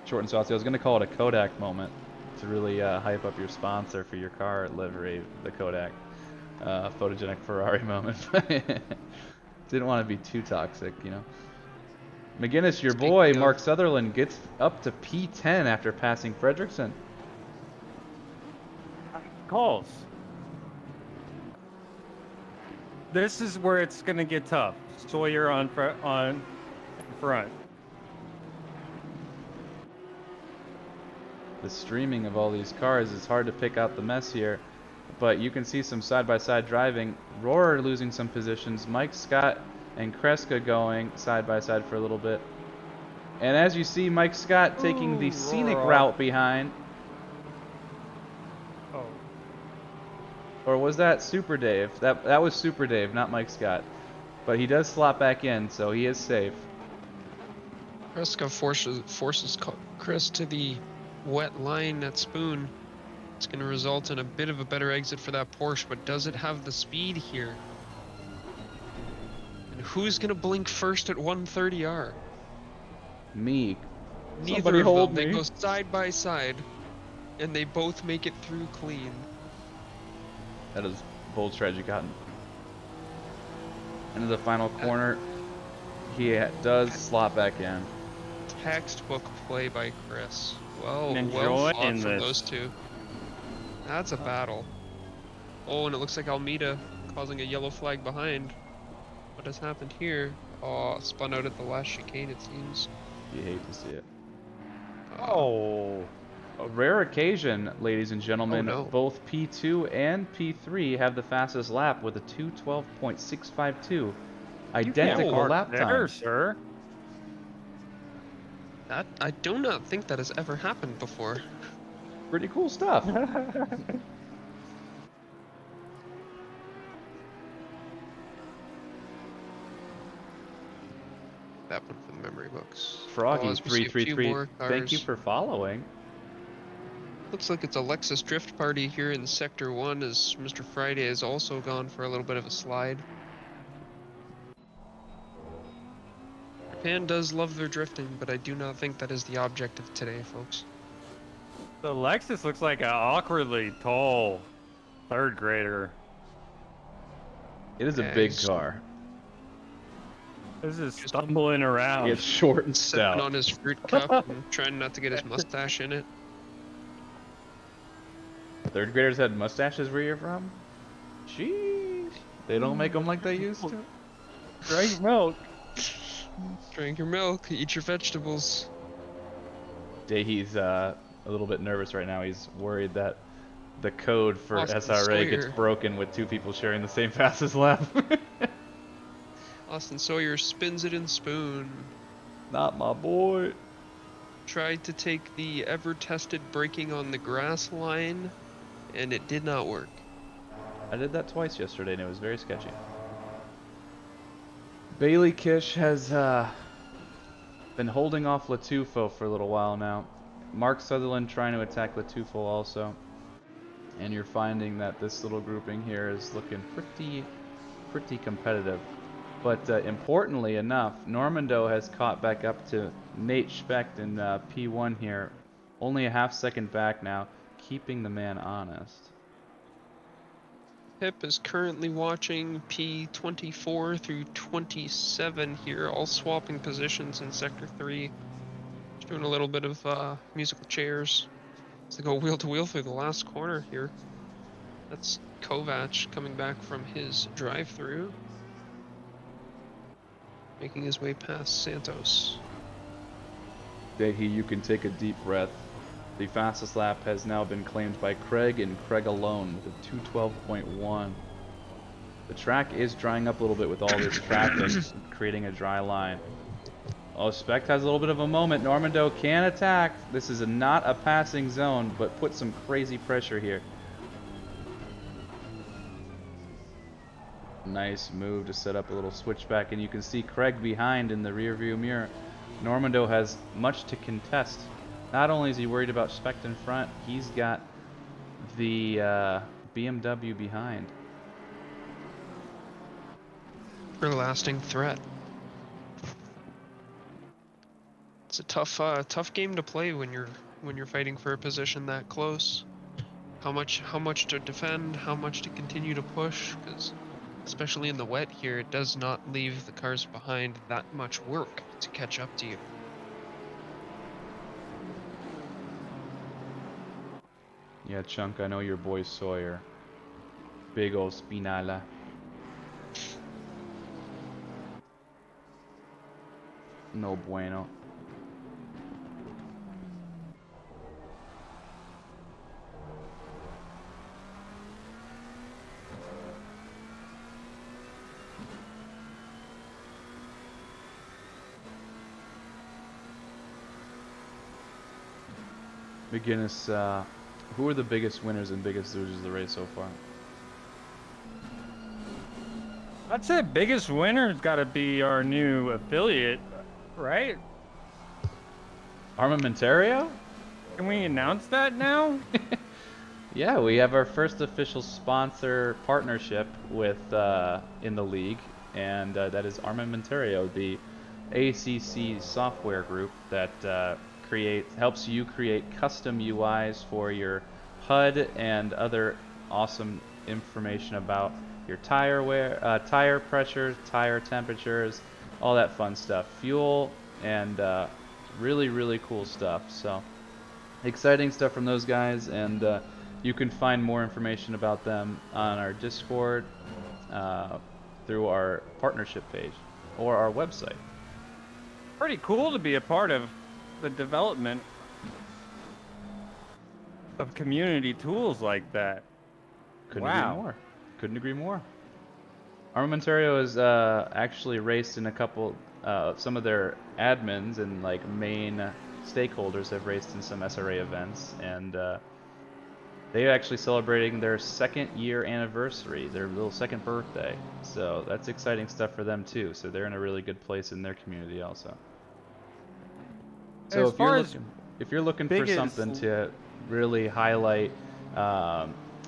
Short and saucy. I was going to call it a Kodak moment to really hype up your sponsor for your car livery, the Kodak photogenic Ferrari moment. Didn't want to be too toxic, you know. McGinnis, your boy, Speaking of- Mark Sutherland, gets up to P10 after passing Fredrickson. Calls. This is where it's gonna get tough. Sawyer on front. The streaming of all these cars is hard to pick out the mess here, but you can see some side-by-side driving. Rohrer losing some positions. Mike Scott and Kreska going side-by-side for a little bit. And as you see, Mike Scott taking the scenic Rohrer. route behind. Oh. Or was that Super Dave? That was Super Dave, not Mike Scott. But he does slot back in, so he is safe. Kreska forces Chris to the wet line at Spoon. It's going to result in a bit of a better exit for that Porsche, but does it have the speed here? And who's going to blink first at 130R? Me. Neither Somebody of hold them. They me. go side by side, and they both make it through clean. That is bold strategy, Cotton. Into the final corner. He does slot back in. Textbook play by Chris. Well Enjoying fought from this. those two. That's a battle. Oh, and it looks like Almeida causing a yellow flag behind. What has happened here? Oh, spun out at the last chicane, it seems. You hate to see it. Oh. A rare occasion, ladies and gentlemen. Oh, no. Both P2 and P3 have the fastest lap with a 2:12.652. Identical can't lap There, time. sir. That I do not think that has ever happened before. Pretty cool stuff. That one for the memory books. Froggy Oh, as we see a few 333. more Thank you cars. for following. Looks like it's a Lexus drift party here in Sector 1 as Mr. Friday has also gone for a little bit of a slide. Japan does love their drifting, but I do not think that is the object of today, folks. The Lexus looks like an awkwardly tall third grader. It is a Yeah, big he's- car. This is stumbling around. It's short and Sipping stout. on his fruit cup and trying not to get his mustache in it. Third graders had mustaches where you're from? Sheesh. They don't make them like they used to. Drink milk. Drink your milk, eat your vegetables. He's a little bit nervous right now. He's worried that the code for Austin SRA gets Sawyer. broken with two people sharing the same fastest lap. Austin Sawyer spins it in Spoon. Not my boy. Tried to take the ever-tested braking on the grass line, and it did not work. I did that twice yesterday and it was very sketchy. Bailey Kish has been holding off Latufo for a little while now. Mark Sutherland trying to attack Latufo also. And you're finding that this little grouping here is looking pretty competitive. But importantly enough, Normando has caught back up to Nate Specht in P1 here. Only a half second back now, keeping the man honest. Pip is currently watching P24 through 27 here, all swapping positions in Sector 3. Just doing a little bit of musical chairs as they go wheel to wheel through the last corner here. That's Kovac coming back from his drive-through, making his way past Santos. Dehi, you can take a deep breath. The fastest lap has now been claimed by Craig and Craig alone with a 2:12.1. The track is drying up a little bit with all this traffic, creating a dry line. Oh, Specht has a little bit of a moment. Normando can attack. This is not a passing zone, but put some crazy pressure here. Nice move to set up a little switchback, and you can see Craig behind in the rear view mirror. Normando has much to contest. Not only is he worried about Specht in front, he's got the BMW behind. Everlasting threat. It's a tough game to play when you're fighting for a position that close. How much to defend, how much to continue to push, because especially in the wet here, it does not leave the cars behind that much work to catch up to you. Yeah, Chunk, I know your boy Sawyer. Big ol' Spinala. No bueno. McGinnis, who are the biggest winners and biggest losers of the race so far? I'd say biggest winner's got to be our new affiliate, right? Armamentario? Can we announce that now? Yeah, we have our first official sponsor partnership with in the league, and that is Armamentario, the ACC software group that helps you create custom UIs for your HUD and other awesome information about your tire wear, tire pressures, tire temperatures, all that fun stuff, fuel, and really cool stuff. So exciting stuff from those guys, and you can find more information about them on our Discord, through our partnership page, or our website. Pretty cool to be a part of the development of community tools like that. Couldn't Wow. agree more. Couldn't agree more. Armamentario has actually raced in a couple, some of their admins and like main stakeholders have raced in some SRA events, and they're actually celebrating their 2nd year anniversary, their little 2nd birthday. So that's exciting stuff for them too. So they're in a really good place in their community also. So As far as if you're looking for biggest- something to really highlight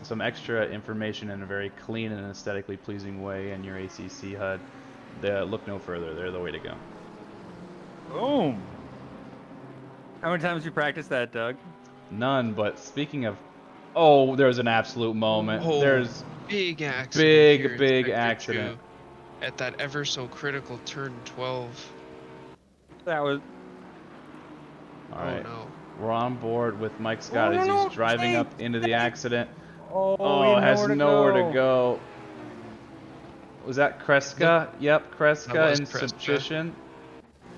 some extra information in a very clean and aesthetically pleasing way in your ACC HUD, look no further. They're the way to go. Boom. How many times you practiced that, Doug? None, but speaking of, oh, there's an absolute moment. Oh, There's big accident. here in big Sector accident. 2 at that ever so critical turn 12. That was. All right, Oh no. we're on board with Mike Scott Oh, as no, he's driving stay, up into the accident. Oh, Oh, he has had nowhere to go. Was that Kreska? Yep, Kreska That was and Kreska. Subchition.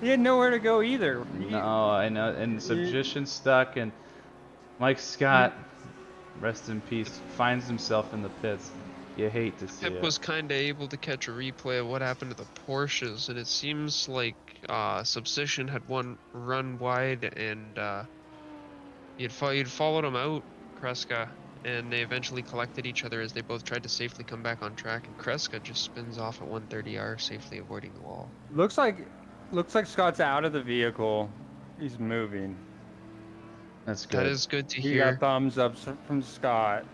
He had nowhere to go either. No, I know, and Subchition stuck, and Mike Scott, rest in peace, finds himself in the pits. You hate to see Pip it. was kind of able to catch a replay of what happened to the Porsches, and it seems like Substation had one run wide, and you'd followed him out, Kreska, and they eventually collected each other as they both tried to safely come back on track, and Kreska just spins off at 130R, safely avoiding the wall. Looks like Scott's out of the vehicle. He's moving. That's good. That is good to He hear. got thumbs up from Scott.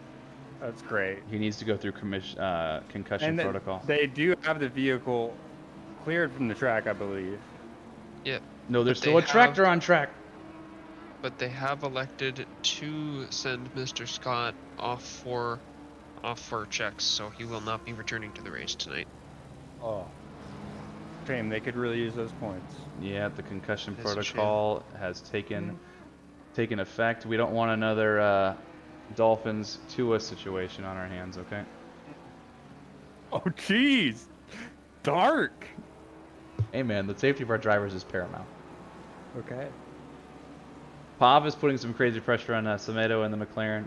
That's great. He needs to go through concussion And protocol. they do have the vehicle cleared from the track, I believe. Yeah, No, there's but still they a tractor on track. but they have elected to send Mr. Scott off for checks, so he will not be returning to the race tonight. Oh. Shame, they could really use those points. Yeah, the concussion That's a shame. protocol has taken effect. We don't want another Dolphins Tua situation on our hands, okay? Oh, jeez. Dark. Hey man, the safety of our drivers is paramount. Okay. Pav is putting some crazy pressure on Semedo and the McLaren.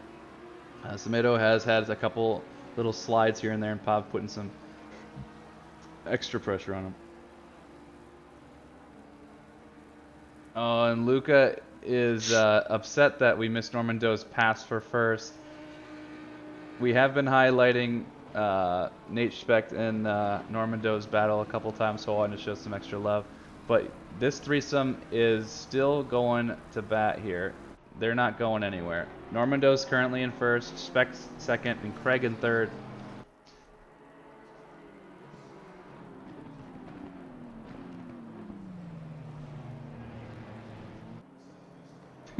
Semedo has had a couple little slides here and there, and Pav putting some extra pressure on him. Oh, and Luca is upset that we missed Normando's pass for first. We have been highlighting Nate Specht and Norman Doe's battle a couple times, so I wanted to show some extra love. But this threesome is still going to bat here. They're not going anywhere. Norman Doe's currently in first, Specht second, and Craig in third.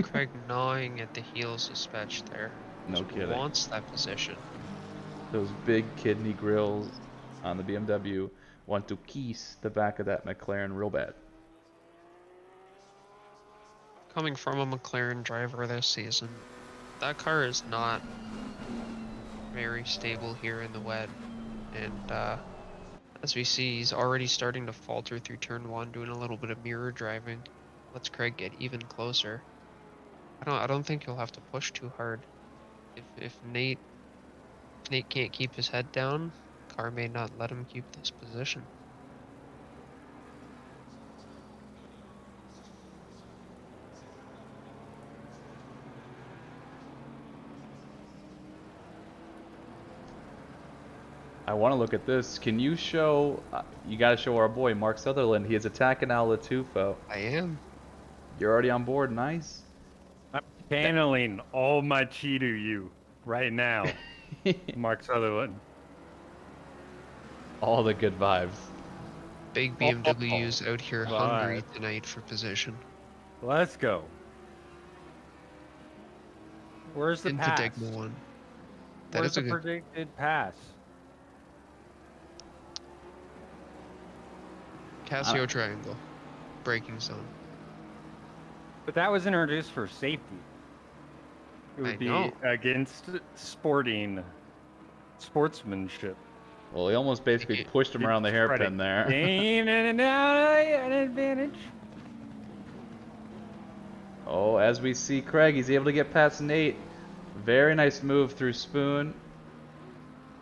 Craig gnawing at the heels of Spetch there. No Just kidding. wants that position. Those big kidney grills on the BMW want to kiss the back of that McLaren real bad. Coming from a McLaren driver this season, that car is not very stable here in the wet. And as we see, he's already starting to falter through turn 1, doing a little bit of mirror driving. Lets Craig get even closer. I don't think he'll have to push too hard. If Nate can't keep his head down, car may not let him keep this position. I want to look at this. Can you show? You got to show our boy Mark Sutherland. He is attacking Al Latufo. I am. You're already on board. Nice. I'm channeling all my chi to you right now, Mark Sutherland. All the good vibes. Big BMWs out here hungry Vibe. tonight for position. Let's go. Where's the Into pass? Digma 1. That Where's is a the good predicted pass? Casio triangle. Braking zone. But that was introduced for safety. It would I be know. against sportsmanship. Well, he almost basically It- pushed him around the hairpin there. Gain an advantage. Oh, as we see Craig, he's able to get past Nate. Very nice move through Spoon.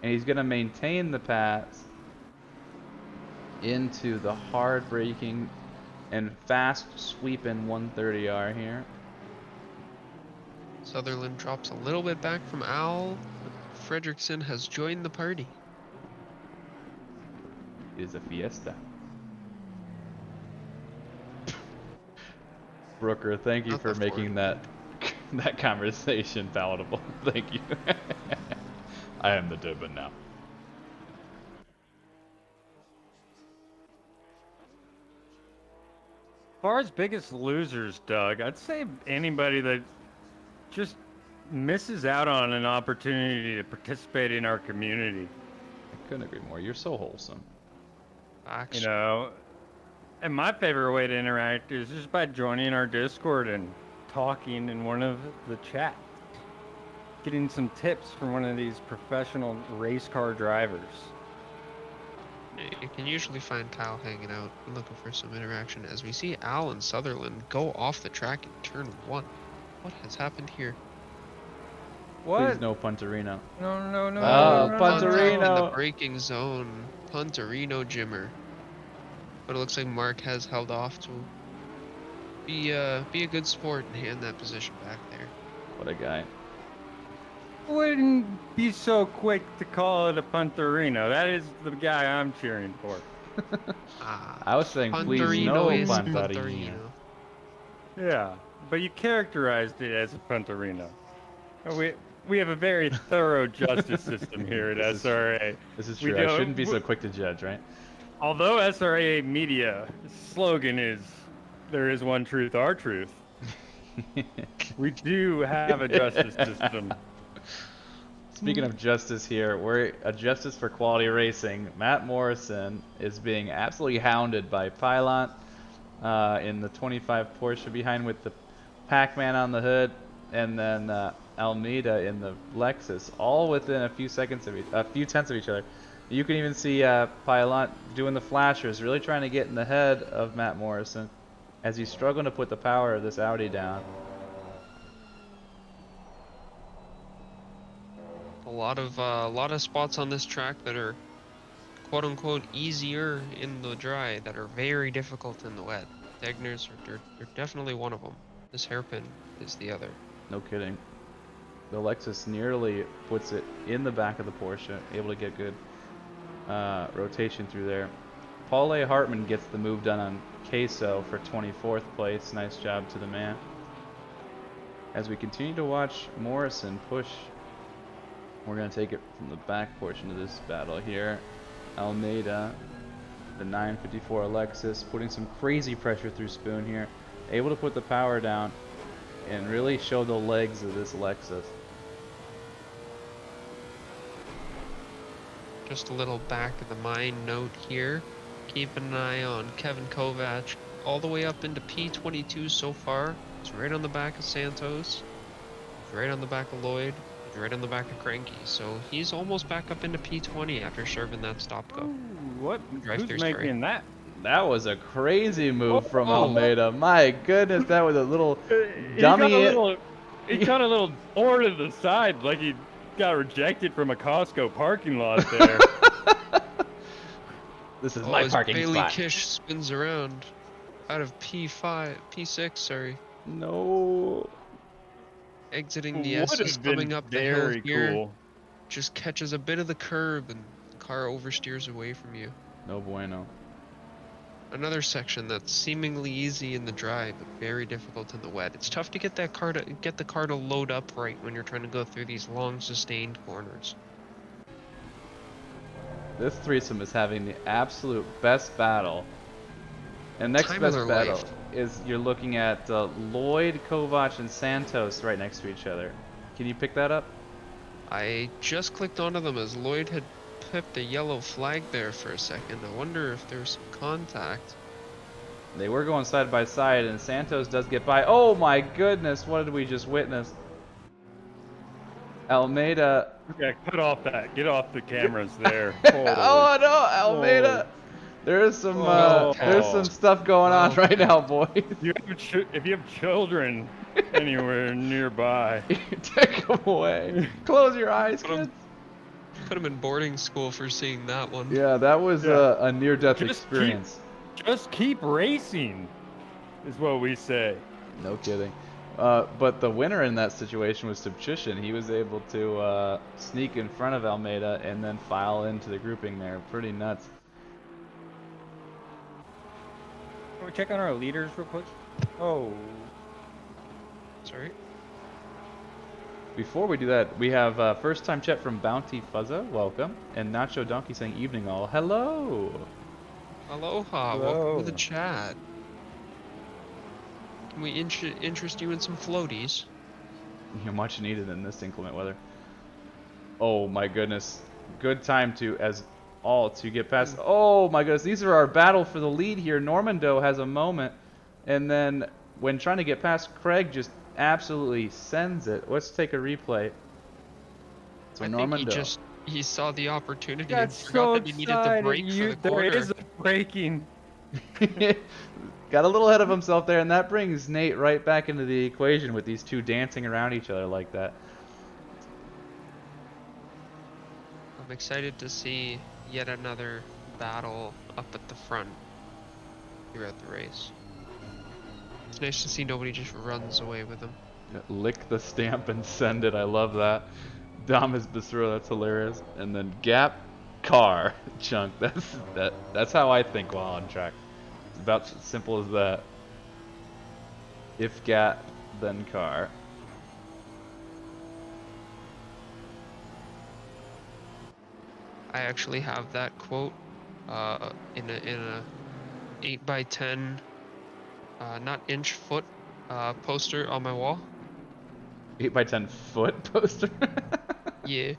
And he's going to maintain the pass into the hard braking and fast sweeping 130R here. Sutherland drops a little bit back from Al. Fredrickson has joined the party. It is a fiesta. Brooker, thank you Not for the making that that conversation palatable. Thank you. I am the Durban now. As far as biggest losers, Doug, I'd say anybody that just misses out on an opportunity to participate in our community. I couldn't agree more. You're so wholesome. Facts. You know, and my favorite way to interact is just by joining our Discord and talking in one of the chats. Getting some tips from one of these professional race car drivers. You can usually find Kyle hanging out and looking for some interaction as we see Al and Sutherland go off the track in turn 1. What has happened here? What? Please no Punterino. No, no, no. Oh, no, no, Contact in the Punterino. braking zone. Punterino Jimmer. But it looks like Mark has held off to be a good sport and hand that position back there. What a guy. Wouldn't be so quick to call it a Punterino. That is the guy I'm cheering for. I was saying please no Punterino is Punterino. Punterino. Yeah, but you characterized it as a Punterino. We have a very thorough justice system here at This is- SRA. This is We true. I don't- shouldn't be so quick to judge, right? Although SRA Media slogan is "There is one truth, our truth," we do have a justice system. Speaking of justice here, we're a justice for quality racing. Matt Morrison is being absolutely hounded by Pylon in the 25 Porsche behind with the Pac-Man on the hood, and then Almeida in the Lexus, all within a few tenths of each other. You can even see Pylon doing the flashers, really trying to get in the head of Matt Morrison as he's struggling to put the power of this Audi down. A lot of spots on this track that are quote unquote easier in the dry that are very difficult in the wet. Degners are definitely one of them. This hairpin is the other. No kidding. The Lexus nearly puts it in the back of the Porsche, able to get good rotation through there. Paul A. Hartman gets the move done on Queso for 24th place. Nice job to the man. As we continue to watch Morrison push, we're going to take it from the back portion of this battle here. Almeida, the 954 Lexus, putting some crazy pressure through Spoon here. Able to put the power down and really show the legs of this Lexus. Just a little back of the mind note here. Keep an eye on Kevin Kovac all the way up into P22 so far. He's right on the back of Santos. He's right on the back of Lloyd. He's right on the back of Cranky. So he's almost back up into P20 after serving that stop go. What? Drive-through Who's story. making that? That was a crazy move from Oh. Almeida. My goodness, that was a little He dummy. got a little board to the side, like he got rejected from a Costco parking lot there. This is Oh, my as parking Bailey spot. Kish spins around out of P6, sorry. No. Exiting the Would S is have been coming up the hill very here. cool. Just catches a bit of the curb and the car oversteers away from you. No bueno. Another section that's seemingly easy in the dry, but very difficult in the wet. It's tough to get the car to load up right when you're trying to go through these long sustained corners. This threesome is having the absolute best battle. And next Time of best their battle life. is you're looking at Lloyd, Kovac, and Santos right next to each other. Can you pick that up? I just clicked onto them as Lloyd had pipped a yellow flag there for a second. I wonder if there's some contact. They were going side by side, and Santos does get by. Oh my goodness, what did we just witness? Almeida. Yeah, cut off that. Get off the cameras there. Oh no, Almeida. There's some there's some stuff going on right now, boys. If you have children anywhere nearby, Take them away. Close your eyes, Put 'em- kids. Put him in boarding school for seeing that one. Yeah, that was Yeah. a near-death Just experience. just keep racing, is what we say. No kidding. But the winner in that situation was Subchushin. He was able to sneak in front of Almeida and then file into the grouping there. Pretty nuts. Can we check on our leaders real quick? Oh, Sorry. Before we do that, we have first-time chat from Bounty Fuzza, welcome, and Nacho Donkey saying evening all. Hello. Aloha. Hello. Welcome to the chat. Can we interest you in some floaties? You're much needed in this inclement weather. Oh my goodness. Good time to get past. Oh my goodness. These are our battle for the lead here. Normando has a moment, and then when trying to get past, Craig just absolutely sends it. Let's take a replay. So I Normando. think he saw the opportunity got and so forgot that he needed to excited. brake for the corner. There is a braking. Got a little ahead of himself there, and that brings Nate right back into the equation with these two dancing around each other like that. I'm excited to see yet another battle up at the front here at the race. It's nice to see nobody just runs away with him. Lick the stamp and send it. I love that. Damas Basura, that's hilarious. And then gap car chunk. That's how I think while on track. It's about as simple as that. If gap, then car. I actually have that quote in a 8x10 not inch foot poster on my wall. 8x10 foot poster? Yeah,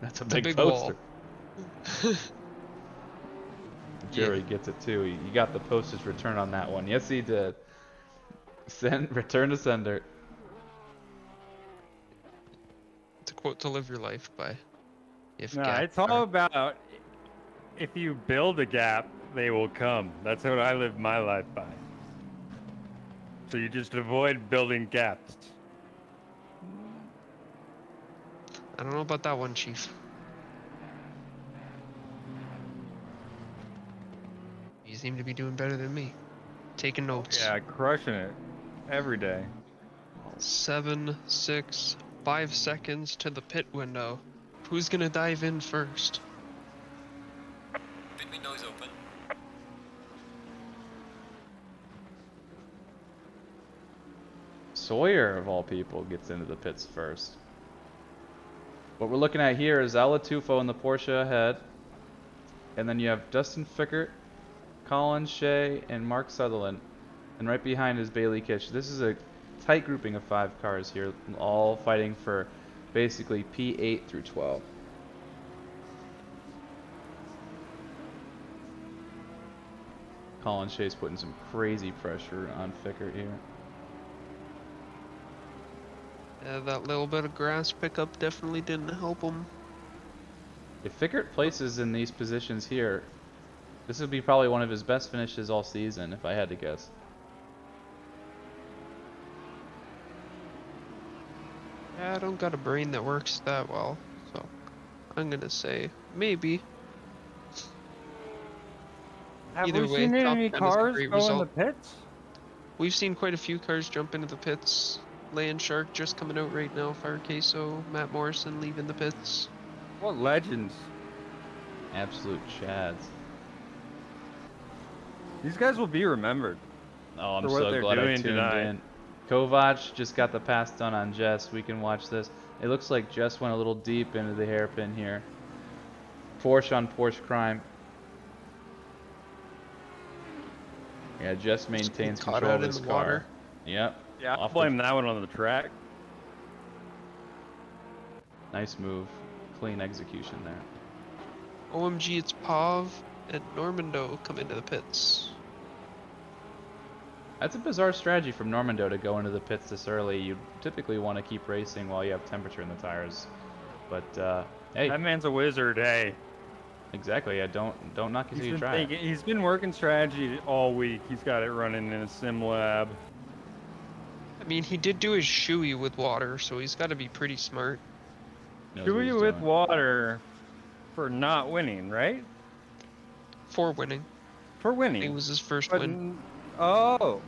That's a it's a big big poster. wall. Jerry Yeah. gets it too. You got the postage return on that one. Yes, he did. Return to sender. It's a quote to live your life by. If No, gap it's all car. about if you build a gap, they will come. That's what I live my life by. So you just avoid building gaps. I don't know about that one, Chief. You seem to be doing better than me. Taking notes. Yeah, crushing it every day. 7, 6, 5 seconds to the pit window. Who's gonna dive in first? Pit window is open. Sawyer, of all people, gets into the pits first. What we're looking at here is Ala Tufo in the Porsche ahead. And then you have Dustin Fickert, Colin Shea, and Mark Sutherland. And right behind is Bailey Kitch. This is a tight grouping of 5 cars here, all fighting for basically P8 through 12. Colin Shea's putting some crazy pressure on Fickert here. Yeah, that little bit of grass pickup definitely didn't help him. If Fickert places in these positions here, this would be probably one of his best finishes all season, if I had to guess. Yeah, I don't got a brain that works that well, so I'm gonna say maybe. Have Either we way, seen top any 10 is a cars great go in the result. pits? We've seen quite a few cars jump into the pits. Land Shark just coming out right now, Fire Queso, Matt Morrison leaving the pits. What legends? Absolute chads. These guys will be remembered. Oh, I'm For what so they're glad I doing tuned tonight. in. Kovac just got the pass done on Jess. We can watch this. It looks like Jess went a little deep into the hairpin here. Porsche on Porsche crime. Yeah, Jess maintains Caught control out of in his the car. water. Yep. Yeah, I'll Off blame that one on the track. Nice move. Clean execution there. OMG, it's Pav and Normando come into the pits. That's a bizarre strategy from Normando to go into the pits this early. You typically want to keep racing while you have temperature in the tires. But, hey. That man's a wizard, hey. Exactly, yeah, don't knock it till you try it. He's been working strategy all week. He's got it running in a sim lab. I mean, he did do his shoey with water, so he's got to be pretty smart. Knows what he's Chewy with doing. water for not winning, right? For winning. For It winning. was his first But win. Oh.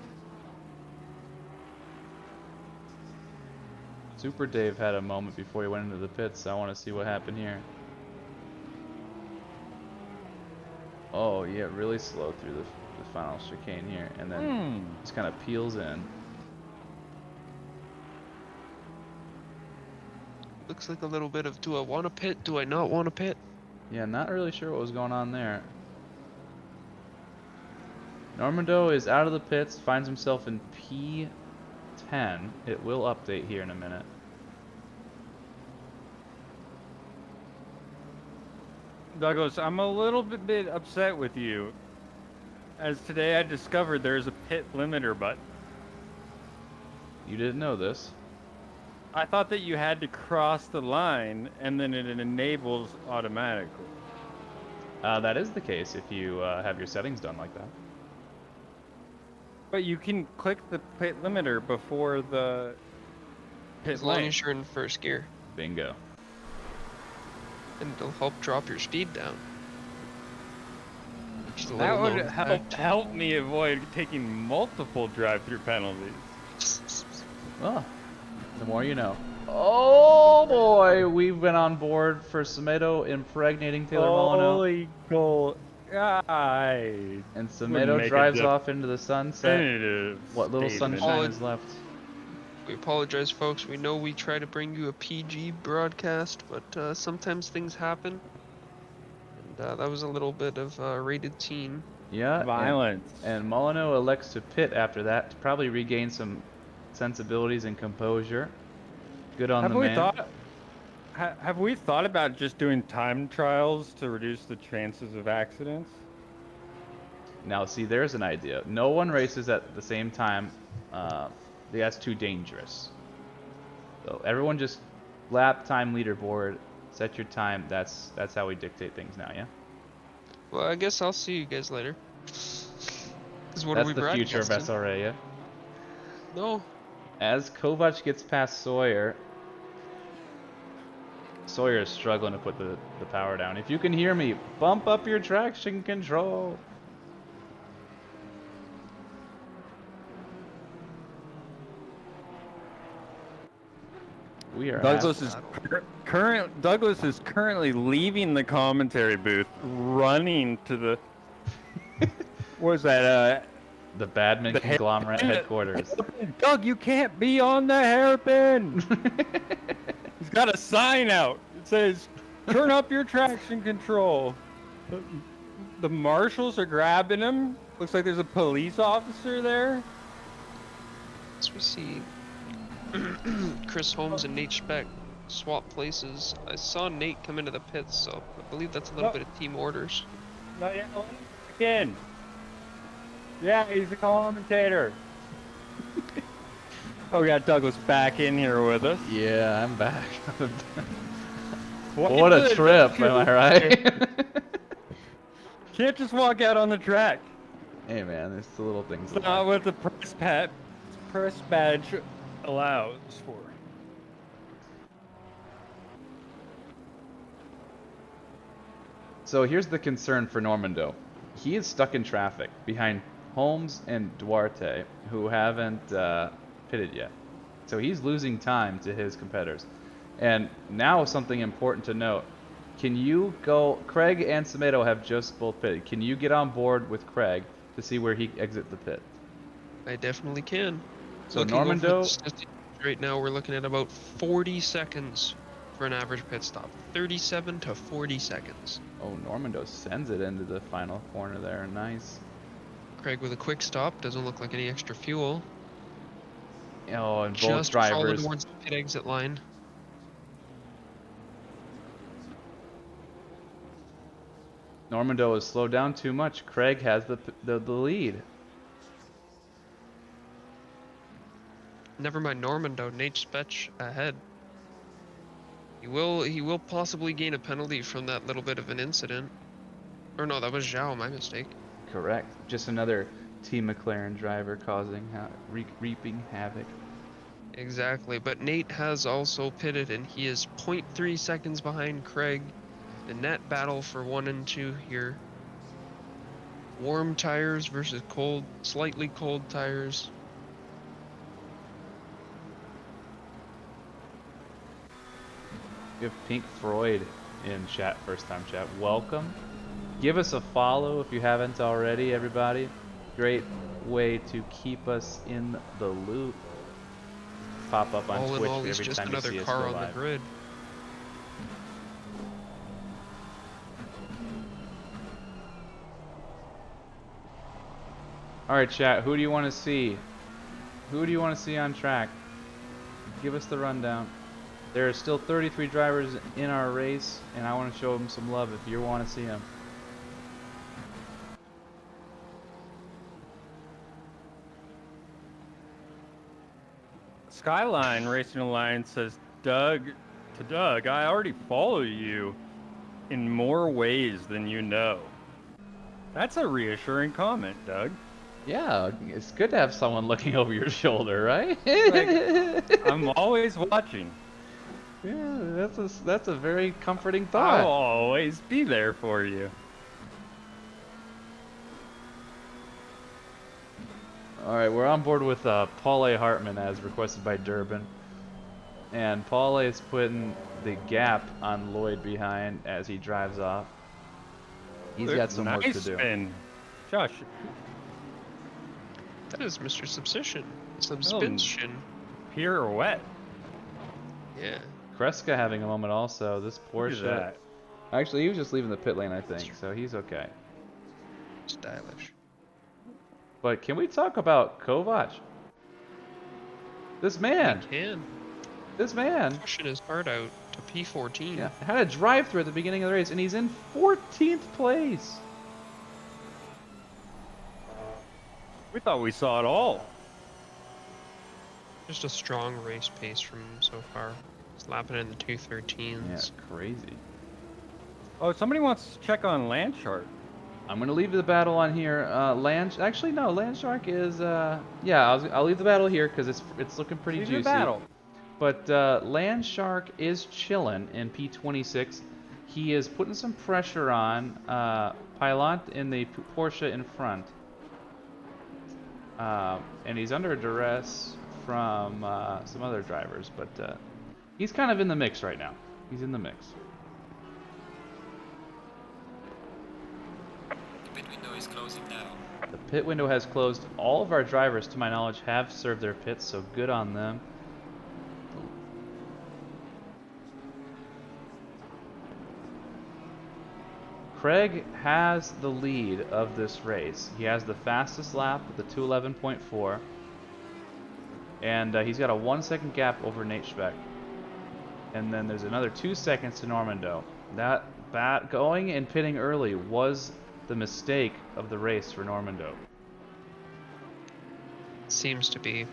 Super Dave had a moment before he went into the pits. I want to see what happened here. Oh, yeah, really slow through the final chicane here, and then just kind of peels in. Looks like a little bit of, do I want to pit? Do I not want to pit? Yeah, not really sure what was going on there. Normando is out of the pits, finds himself in P10. It will update here in a minute. Douglas, I'm a little bit upset with you. As today I discovered there's a pit limiter button. You didn't know this. I thought that you had to cross the line and then it enables automatically. That is the case if you have your settings done like that. But you can click the pit limiter before the pit As long lane. as you're in first gear. Bingo. And it'll help drop your speed down. Just a That little would known fact. help me avoid taking multiple drive-through penalties. Oh, the more you know. Oh boy, we've been on board for Samedo impregnating Taylor Molyneux. Holy goal. Guy. And Wouldn't Samedo make a drives off into the sunset. definitive What little statement. sunshine is left. We apologize, folks. We know we try to bring you a PG broadcast, but sometimes things happen. And that was a little bit of rated teen. Yeah, Violence. and Molyneux elects to pit after that to probably regain some sensibilities and composure. Good on the man. Have we thought about just doing time trials to reduce the chances of accidents? Now, see, there's an idea. No one races at the same time. That's too dangerous. So everyone just lap time leaderboard, set your time. That's how we dictate things now, yeah? Well, I guess I'll see you guys later. Because what are That's we the future of broadcasting? SRA, yeah? No. As Kovac gets past Sawyer, Sawyer is struggling to put the power down. If you can hear me, bump up your traction control. We are Douglas at, is Douglas is currently leaving the commentary booth, running to the what is that? the Badman The Conglomerate hairpin. headquarters. Doug, you can't be on the hairpin. He's got a sign out. It says, "Turn up your traction control." The marshals are grabbing him. Looks like there's a police officer there. As we see Chris Holmes and Nate Speck swap places. I saw Nate come into the pits, so I believe that's a little bit of team orders. Not yet. Again. Yeah, he's a commentator. Oh, we got Douglas back in here with us. Yeah, I'm back. What a trip, am I right? Can't just walk out on the track. Hey man, it's the little things. It's not what the press badge allows for. So here's the concern for Normando. He is stuck in traffic behind Holmes and Duarte, who haven't pitted yet. So he's losing time to his competitors. And now something important to note. Can you go... Craig and Samedo have just both pitted. Can you get on board with Craig to see where he exits the pit? I definitely can. So Looking over the Normando... statistics right now, we're looking at about 40 seconds for an average pit stop. 37 to 40 seconds. Oh, Normando sends it into the final corner there. Nice. Craig with a quick stop. Doesn't look like any extra fuel. Oh, and both Just crawling drivers... towards the pit exit line. Normando has slowed down too much. Craig has the lead. Never mind Normando. Nate Spetch ahead. He will possibly gain a penalty from that little bit of an incident. Or no, that was Zhao, my mistake. Correct. Just another Team McLaren driver causing reaping havoc. Exactly, but Nate has also pitted and he is 0.3 seconds behind Craig. The net battle for 1 and 2 here. Warm tires versus cold, slightly cold tires. We have Pink Floyd in chat, first time chat. Welcome. Give us a follow if you haven't already, everybody. Great way to keep us in the loop. Pop up on All Twitch in all, he's every just time you another see us car go on the live. grid. Alright chat, who do you want to see? Who do you want to see on track? Give us the rundown. There are still 33 drivers in our race, and I want to show them some love if you want to see them. Skyline Racing Alliance says, Doug, I already follow you in more ways than you know. That's a reassuring comment, Doug. Yeah, it's good to have someone looking over your shoulder, right? Like, I'm always watching. Yeah, that's a very comforting thought. I'll always be there for you. Alright, we're on board with Paul A. Hartman as requested by Durbin. And Paul A. is putting the gap on Lloyd behind as he drives off. He's got some work to do. Spin. Josh. That is Mr. Subscription. Pirouette. Yeah. Kreska having a moment also. This Look at Porsche. that. Actually, he was just leaving the pit lane, I think, so he's okay. Stylish. But can we talk about Kovac? This man. We can. This man. Pushing his heart out to P14. Yeah, had a drive-through at the beginning of the race, and he's in 14th place. We thought we saw it all. Just a strong race pace from him so far. He's lapping in the 213s. Yeah, crazy. Oh, somebody wants to check on Landshark. I'm gonna leave the battle on here. Actually no, Landshark is yeah. I'll leave the battle here because it's looking pretty Leave juicy. the battle. But Landshark is chilling in P26. He is putting some pressure on Pilot in the Porsche in front, and he's under duress from some other drivers. But He's kind of in the mix right now. He's in the mix. The pit window is closing now. The pit window has closed. All of our drivers, to my knowledge, have served their pits, so good on them. Craig has the lead of this race. He has the fastest lap with the 2:11.4. And he's got a 1 second gap over Nate Schbeck. And then there's another 2 seconds to Normando. That going and pitting early was the mistake of the race for Normando. Seems to be.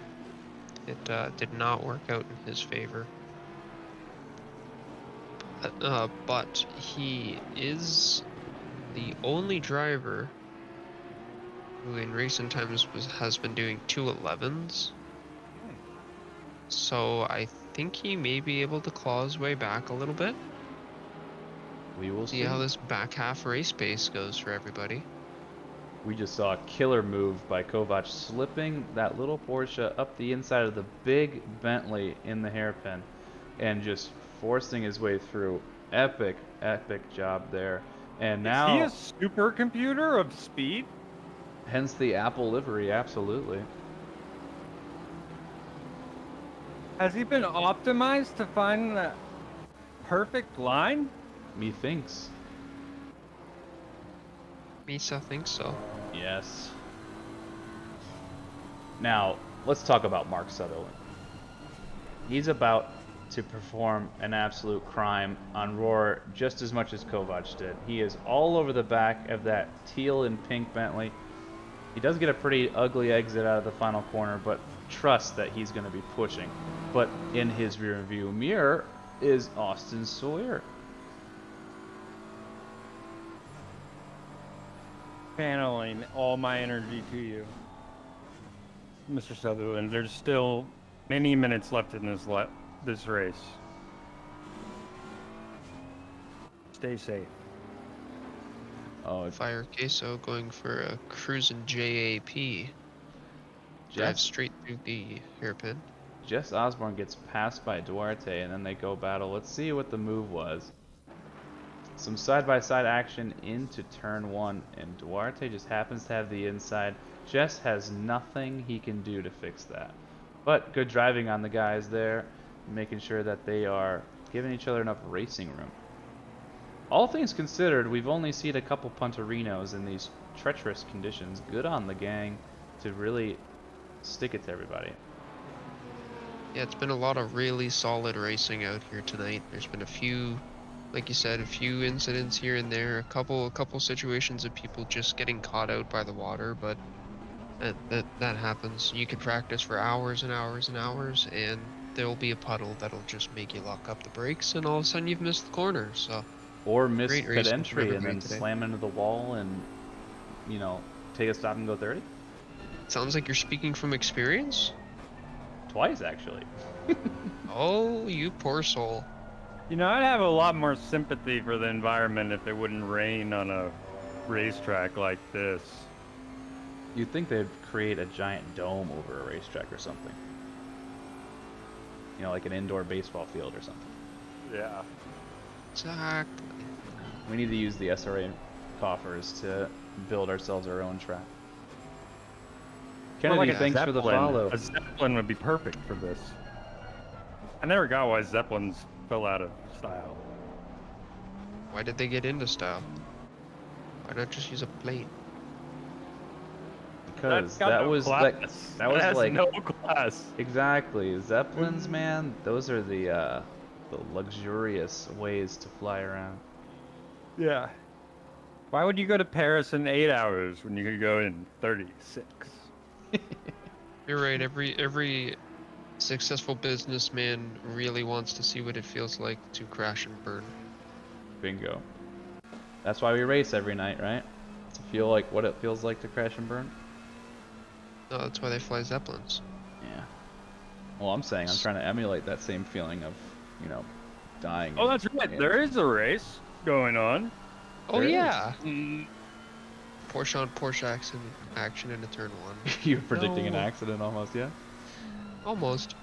It did not work out in his favor. But he is the only driver who in recent times has been doing 2:11s. So I think he may be able to claw his way back a little bit. We will See see. how this back half race pace goes for everybody. We just saw a killer move by Kovac, slipping that little Porsche up the inside of the big Bentley in the hairpin and just forcing his way through. Epic, epic job there. And now, Is he a supercomputer of speed? hence the Apple livery, absolutely. Has he been optimized to find that perfect line? Methinks. Misa thinks so. Yes. Now, let's talk about Mark Sutherland. He's about to perform an absolute crime on Roar just as much as Kovac did. He is all over the back of that teal and pink Bentley. He does get a pretty ugly exit out of the final corner, but trust that he's going to be pushing. But in his rear view mirror is Austin Sawyer. Channeling all my energy to you, Mr. Sutherland. There's still many minutes left in this race. Stay safe. Oh, Fire Queso going for a cruising JAP. Drive straight through the hairpin. Jess Osborne gets passed by Duarte, and then they go battle. Let's see what the move was. Some side-by-side action into turn one, and Duarte just happens to have the inside. Jess has nothing he can do to fix that. But good driving on the guys there, making sure that they are giving each other enough racing room. All things considered, we've only seen a couple Punterinos in these treacherous conditions. Good on the gang to really stick it to everybody. Yeah, it's been a lot of really solid racing out here tonight. There's been a few, like you said, a few incidents here and there, a couple situations of people just getting caught out by the water, but that happens. You can practice for hours and hours and hours, and there'll be a puddle that'll just make you lock up the brakes, and all of a sudden you've missed the corner. So Or miss great pit racing from entry and everybody then today. slam into the wall and, you know, take a stop and go 30? Sounds like you're speaking from experience. Twice, actually. Oh, you poor soul. You know, I'd have a lot more sympathy for the environment if it wouldn't rain on a racetrack like this. You'd think they'd create a giant dome over a racetrack or something. You know, like an indoor baseball field or something. Yeah. Exactly. We need to use the SRA coffers to build ourselves our own track. Kennedy, Well, like a thanks for the Zeppelin. follow. A Zeppelin would be perfect for this. I never got why Zeppelins fell out of style. Why did they get into style? Why not just use a plane? Because That's got that no was class. like that was has like no class. exactly Zeppelins, man. Those are the luxurious ways to fly around. Yeah. Why would you go to Paris in 8 hours when you could go in 36? You're right. Every successful businessman really wants to see what it feels like to crash and burn. Bingo. That's why we race every night, right? To feel like what it feels like to crash and burn. No, that's why they fly Zeppelins. Yeah. Well, I'm saying I'm trying to emulate that same feeling of, you know, dying. Oh, that's right. There is a race going on. Oh There yeah. Mm, Porsche on Porsche action into turn one. You're predicting an No. accident almost, yeah? Almost.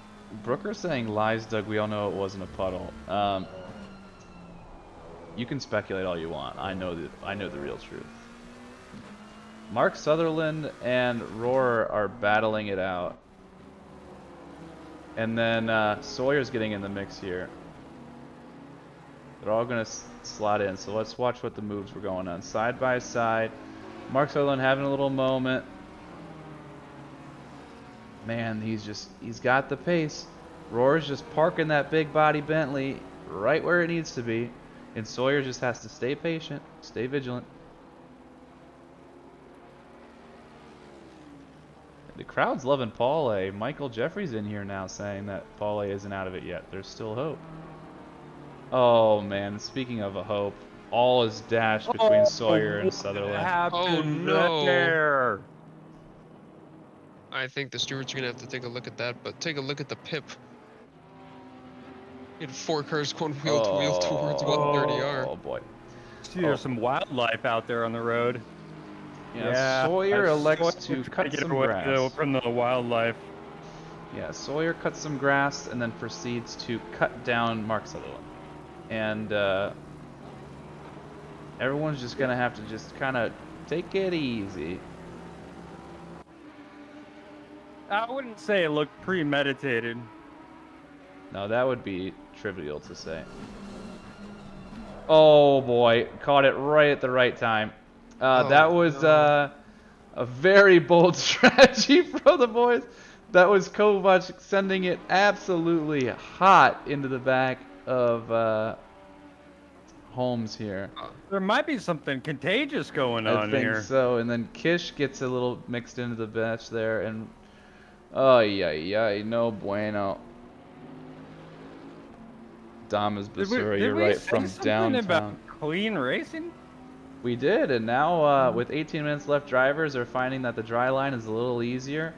Brooker saying lies, Doug. We all know it wasn't a puddle. You can speculate all you want. I know the real truth. Mark Sutherland and Roar are battling it out. And then Sawyer's getting in the mix here. They're all going to slot in. So let's watch what the moves were going on. Side by side. Mark Sutherland having a little moment. Man, he's got the pace. Roar's just parking that big body Bentley right where it needs to be. And Sawyer just has to stay patient, stay vigilant. The crowd's loving Paul. Michael Jeffrey's in here now saying that Paul isn't out of it yet. There's still hope. Oh man, speaking of a hope, all is dashed between Sawyer and Sutherland. What happened Oh, no. there? I think the stewards are gonna have to take a look at that, but take a look at the pip. You had 4 cars going wheel to wheel towards 130R. Oh boy. See, there's some wildlife out there on the road. Yeah, Sawyer elects to Sawyer's cut trying to get some away grass. from the wildlife. Yeah, Sawyer cuts some grass and then proceeds to cut down Mark Sutherland. And everyone's just gonna have to just kind of take it easy. I wouldn't say it looked premeditated. No, that would be trivial to say. Oh boy, caught it right at the right time. That was a very bold strategy from the boys. That was Kovac sending it absolutely hot into the back of Holmes here. There might be something contagious going on I think here. so. And then Kish gets a little mixed into the batch there, and oh yeah, no bueno. Damas Basura, you're right, from downtown. About clean racing? We did, and now with 18 minutes left, drivers are finding that the dry line is a little easier.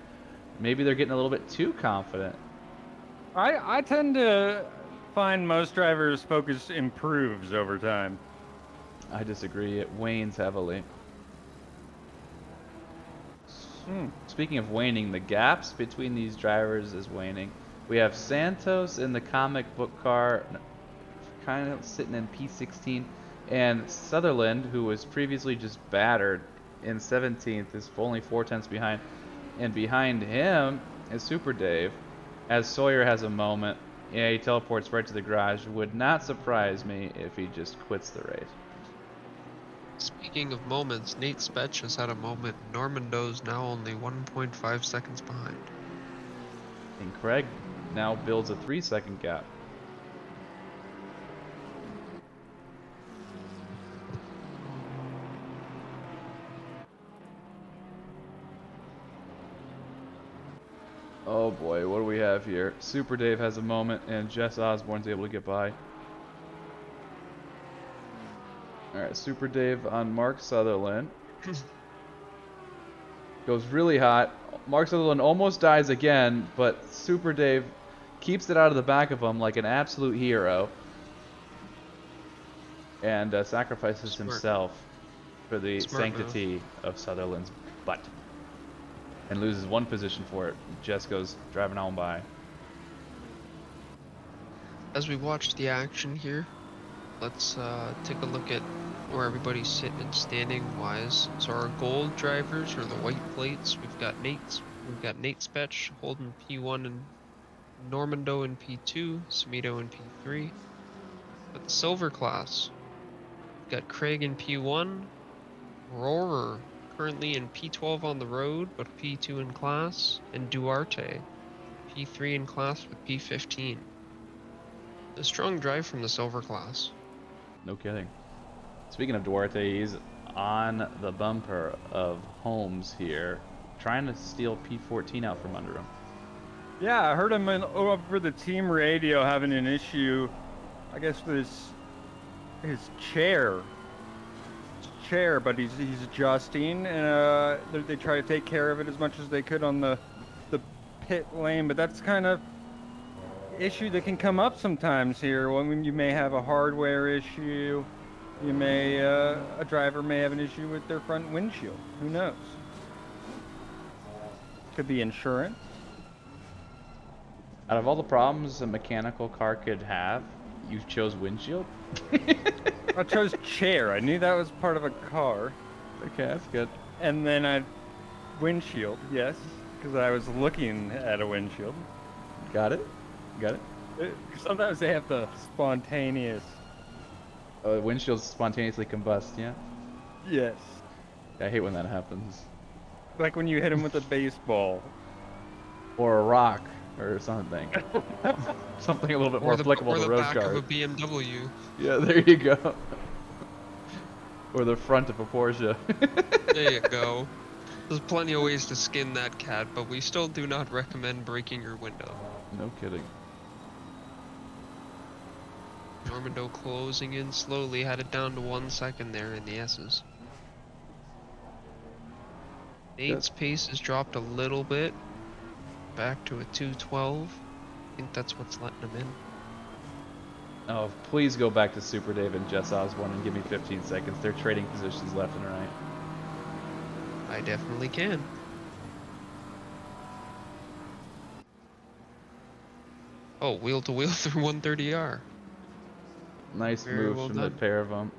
Maybe they're getting a little bit too confident. I tend to find most drivers' focus improves over time. I disagree. It wanes heavily. Speaking of waning, the gaps between these drivers is waning. We have Santos in the comic book car, kind of sitting in P16, and Sutherland, who was previously just battered in 17th, is only 4 tenths behind. And behind him is Super Dave, as Sawyer has a moment. Yeah, he teleports right to the garage. Would not surprise me if he just quits the race. Speaking of moments, Nate Spetch has had a moment. Normando's now only 1.5 seconds behind. And Craig now builds a 3-second gap. Oh boy, what do we have here? Super Dave has a moment, and Jess Osborne's able to get by. Alright, Super Dave on Mark Sutherland. Goes really hot. Mark Sutherland almost dies again, but Super Dave keeps it out of the back of him like an absolute hero. And sacrifices himself for the sanctity of Sutherland's butt. And loses 1 position for it. Jess goes driving on by. As we watch the action here, let's take a look at where everybody's sitting and standing wise. So our gold drivers are the white plates. We've got Nate Spetch holding P1 and Normando in P2, Smito in P3. But the silver class, we've got Craig in P1, Roarer currently in P12 on the road, but P2 in class, and Duarte, P3 in class with P15. A strong drive from the silver class. No kidding. Speaking of Duarte, he's on the bumper of Holmes here, trying to steal P14 out from under him. Yeah, I heard him over the team radio having an issue, I guess, with his chair. But he's adjusting, and they try to take care of it as much as they could on the pit lane. But that's kind of issue that can come up sometimes here. When you may have a hardware issue, you may a driver may have an issue with their front windshield. Who knows? Could be insurance. Out of all the problems a mechanical car could have, you chose windshield? I chose chair. I knew that was part of a car. Okay, that's good. And then I windshield, yes, because I was looking at a windshield. Got it? Got it? Sometimes they have the spontaneous. Windshields spontaneously combust, yeah? Yes. I hate when that happens. Like when you hit him with a baseball. Or a rock, or something. Something a little bit more applicable or to the road back cars. of a BMW. Yeah, there you go. Or the front of a Porsche. There you go. There's plenty of ways to skin that cat, but we still do not recommend breaking your window. No kidding. Normando closing in slowly, had it down to 1 second there in the S's. Nate's pace has dropped a little bit, back to a 212. I think that's what's letting him in. Oh, please go back to Super Dave and Jess Osborne and give me 15 seconds. They're trading positions left and right. I definitely can. Oh, wheel to wheel through 130R. Nice Very move well from done. the pair of them.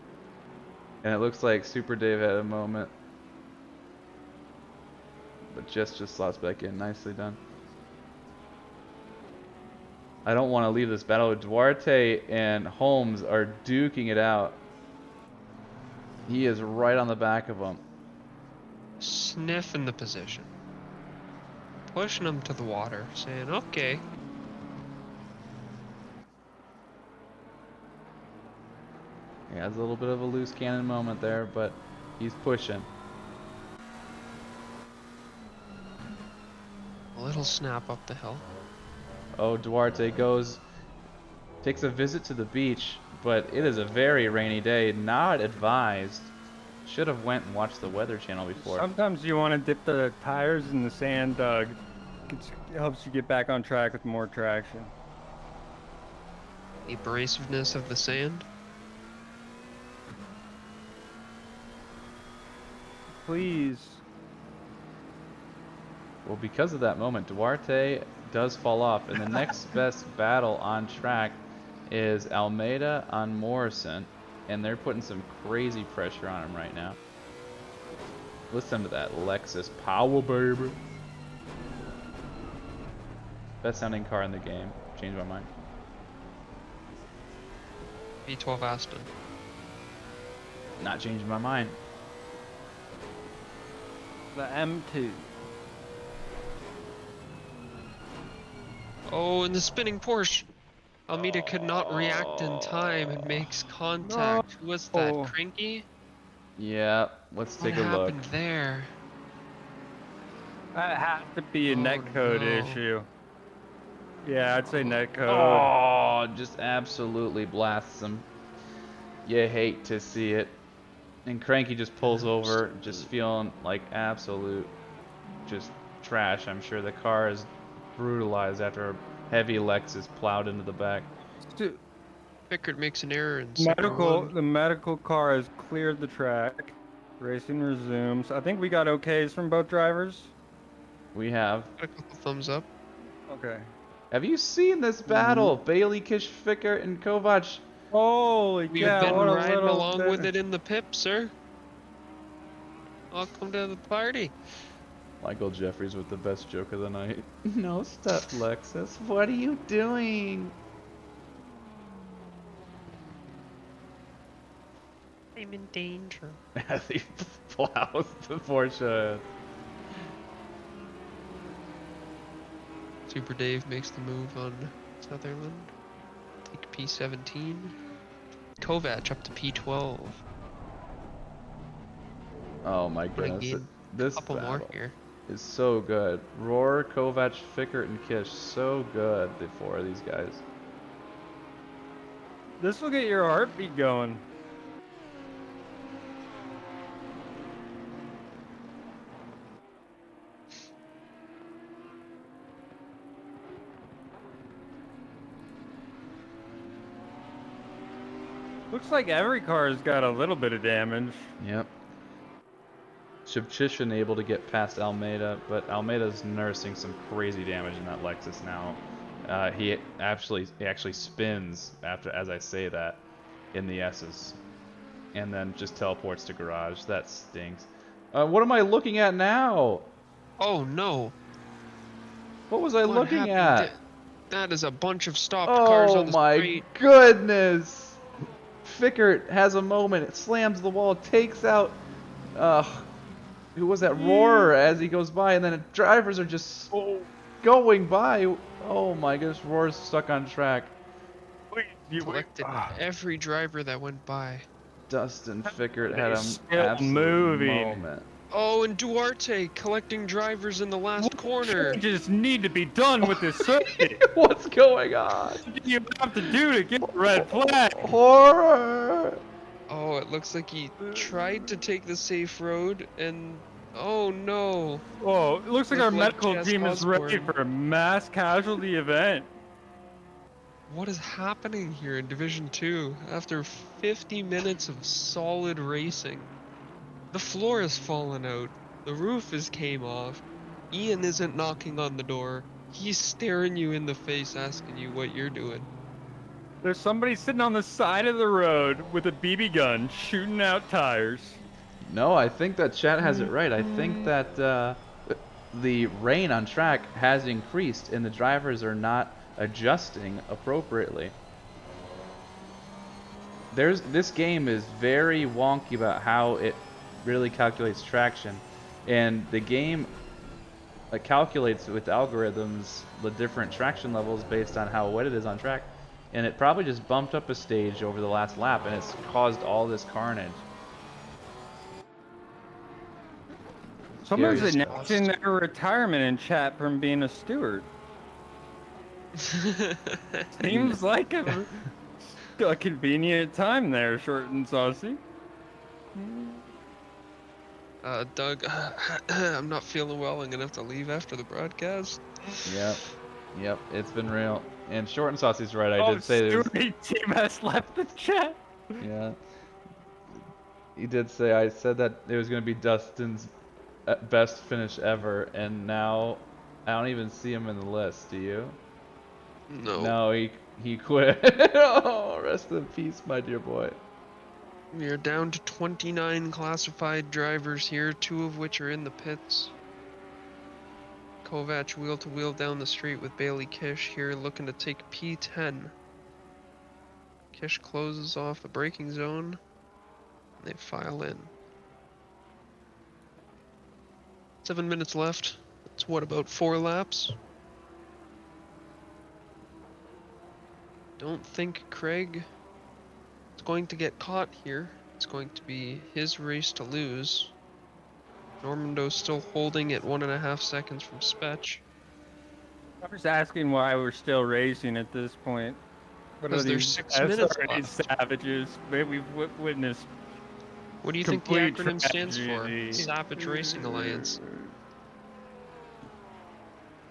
And it looks like Super Dave had a moment. But Jess just slots back in. Nicely done. I don't want to leave this battle. Duarte and Holmes are duking it out. He is right on the back of him. Sniffing the position. Pushing him to the water, saying, okay. He has a little bit of a loose cannon moment there, but he's pushing. A little snap up the hill. Oh, Duarte takes a visit to the beach, but it is a very rainy day. Not advised. Should have went and watched the Weather Channel before. Sometimes you want to dip the tires in the sand, Doug. It helps you get back on track with more traction. The abrasiveness of the sand. Please. Well, because of that moment, Duarte does fall off, and the next best battle on track is Almeida on Morrison, and they're putting some crazy pressure on him right now. Listen to that Lexus power, baby. Best sounding car in the game. Changed my mind. V12 Aston. Not changing my mind. The M2. Oh, and the spinning Porsche. Almeida could not react in time and makes contact. Who was that? Oh. Cranky? Yeah, let's What take a look. happened there? That has to be a Oh, netcode no. issue. Yeah, I'd say netcode. Oh, just absolutely blasts him. You hate to see it. And Cranky just pulls over, just feeling like absolute just trash. I'm sure the car is brutalized after a heavy Lexus plowed into the back. Pickard makes an error in sector one. The medical car has cleared the track. Racing resumes. I think we got okays from both drivers. We have. Got a couple thumbs up. Okay. Have you seen this battle? Bailey, Kishficker, and Kovac. Holy We've cow, been what a riding little along bit. with it in the pip, sir. Welcome to the party. Michael Jeffries with the best joke of the night. No stuff, Lexus. What are you doing? I'm in danger. As he plows the Porsche. Super Dave makes the move on Sutherland. Take P17. Kovac up to P12. Oh my Wanna goodness. gain This couple more battle here. is so good. Rohr, Kovac, Fickert, and Kish. So good, the four of these guys. This will get your heartbeat going. Looks like every car's got a little bit of damage. Yep. Shevchishin able to get past Almeida, but Almeida's nursing some crazy damage in that Lexus now. He actually spins after as I say that in the S's, and then just teleports to garage. That stinks. What am I looking at now? Oh no! What was I What looking happened? at? That is a bunch of stopped cars Oh on the my straight. goodness! Fickert has a moment. It slams the wall, takes out. Uh, who was that? Roarer as he goes by, and then drivers are just Oh, going by. Oh my goodness! Roarer's stuck on track. wait, Collected every driver that went by. Dustin Fickert had they're an still absolute moving. moment. Oh, and Duarte collecting drivers in the last corner. Changes need to be done with this circuit. What's going on? What do you have to do to get the red flag? Horror! Oh, it looks like he tried to take the safe road and oh no. Oh, it looks like our Looked like medical Jess team is ready Osborne. for a mass casualty event. What is happening here in Division 2 after 50 minutes of solid racing? The floor has fallen out. The roof is came off. Ian isn't knocking on the door. He's staring you in the face asking you what you're doing. There's somebody sitting on the side of the road with a BB gun shooting out tires. No, I think that chat has it right. I think that the rain on track has increased and the drivers are not adjusting appropriately. This game is very wonky about how it really calculates traction, and the game calculates with algorithms the different traction levels based on how wet it is on track, and it probably just bumped up a stage over the last lap, and it's caused all this carnage. Someone's Scary announcing their retirement in chat from being a steward. Seems like a convenient time there, short and saucy. Doug, I'm not feeling well. I'm gonna have to leave after the broadcast. Yep, it's been real. And Short and Saucy's right, I Oh, did say there's... stewarding team has left the chat. Yeah. He did say, I said that it was going to be Dustin's best finish ever, and now I don't even see him in the list, do you? No. No, he quit. Oh, rest in peace, my dear boy. We are down to 29 classified drivers here, 2 of which are in the pits. Kovac wheel to wheel down the street with Bailey Kish here looking to take P10. Kish closes off the braking zone. And they file in. 7 minutes left. That's what, about 4 laps? Don't think Craig is going to get caught here. It's going to be his race to lose. Normando's still holding at 1.5 seconds from Spetch. I'm just asking why we're still racing at this point. What are Because there's these 6 minutes SRA left. savages? Maybe we've witnessed. What do you think the Complete acronym stands for? tragedy. Savage Racing Alliance.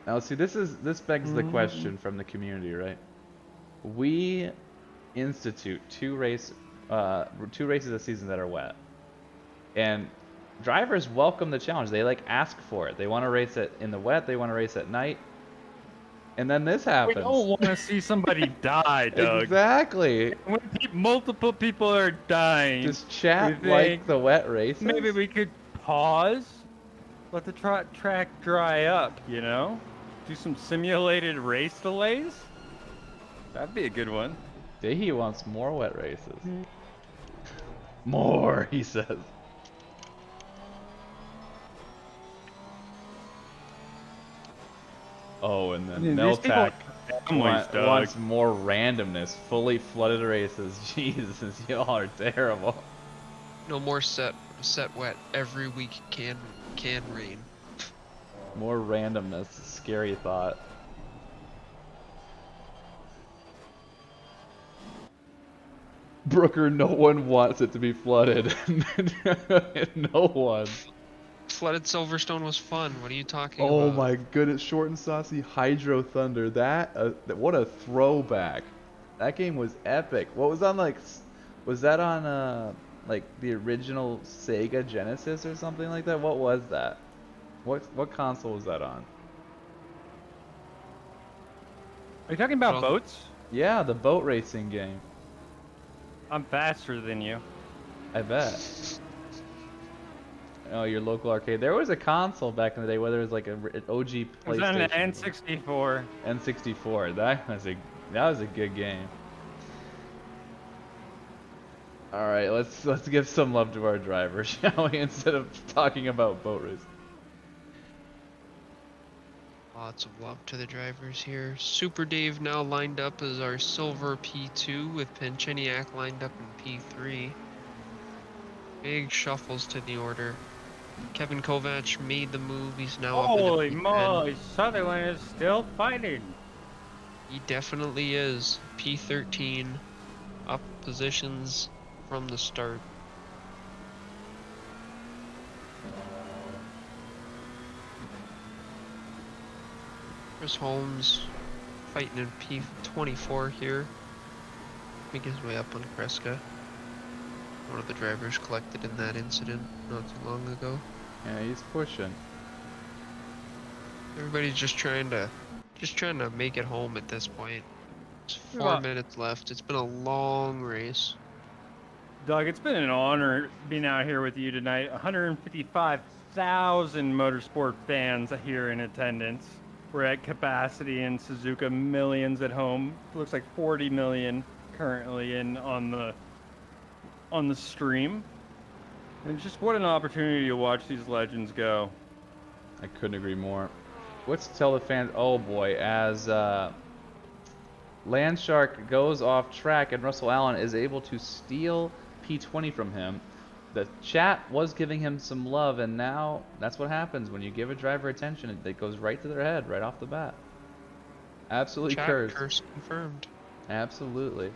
Now, see, this begs the question from the community, right? We institute two races a season that are wet, and drivers welcome the challenge. They ask for it. They want to race it in the wet. They want to race at night. And then this happens. We don't want to see somebody die, Doug. Exactly. When multiple people are dying, Does chat we like think the wet races? maybe we could pause, let the track dry up, you know? Do some simulated race delays? That'd be a good one. He wants more wet races. More, he says. Oh, and then These people Meltac are families, Doug. wants more randomness. Fully flooded races. Jesus, y'all are terrible. No more set wet. Every week can rain. More randomness. Scary thought. Brooker, no one wants it to be flooded. No one. Flooded Silverstone was fun. What are you talking Oh about? my goodness, Short and Saucy Hydro Thunder. What a throwback. That game was epic. What was on was that on the original Sega Genesis or something like that? What was that? What console was that on? you talking about Well- boats? Yeah, the boat racing game. I'm faster than you. I bet. Oh, your local arcade. There was a console back in the day, whether it was like an OG It was on the PlayStation. N64. N64. That was a good game. All right, let's give some love to our driver, shall we? Instead of talking about boat racing. Lots of love to the drivers here. Super Dave now lined up as our silver P2 with Pencheniak lined up in P3. Big shuffles to the order. Kevin Kovac made the move. He's now up Holy into P10. moly, Sutherland is still fighting. He definitely is. P13 up positions from the start. Chris Holmes fighting in P24 here. Making his way up on Kreska. One of the drivers collected in that incident not too long ago. Yeah, he's pushing. Everybody's just trying to make it home at this point. There's 4 Well- minutes left. It's been a long race. Doug, it's been an honor being out here with you tonight. 155,000 motorsport fans here in attendance. We're at capacity in Suzuka, millions at home. Looks like 40 million currently in on the stream. And just what an opportunity to watch these legends go. I couldn't agree more. Let's tell the fans. Oh boy, as Landshark goes off track and Russell Allen is able to steal P20 from him. The chat was giving him some love, and now that's what happens when you give a driver attention. It goes right to their head right off the bat. Absolutely Chat cursed. curse confirmed. Absolutely.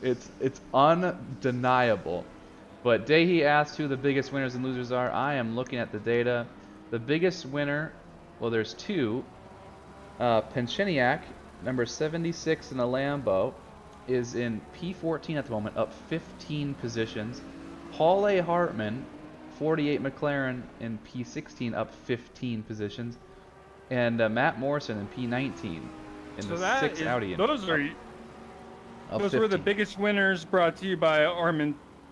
It's undeniable. But Dahy asked who the biggest winners and losers are. I am looking at the data. The biggest winner, well, there's two. Pencheniak, number 76 in the Lambo, is in P14 at the moment, up 15 positions. Paul A. Hartman, 48 McLaren in P16, up 15 positions. And Matt Morrison in P19 in So the that 6 is, Audi. those are Up those were the 15. biggest winners brought to you by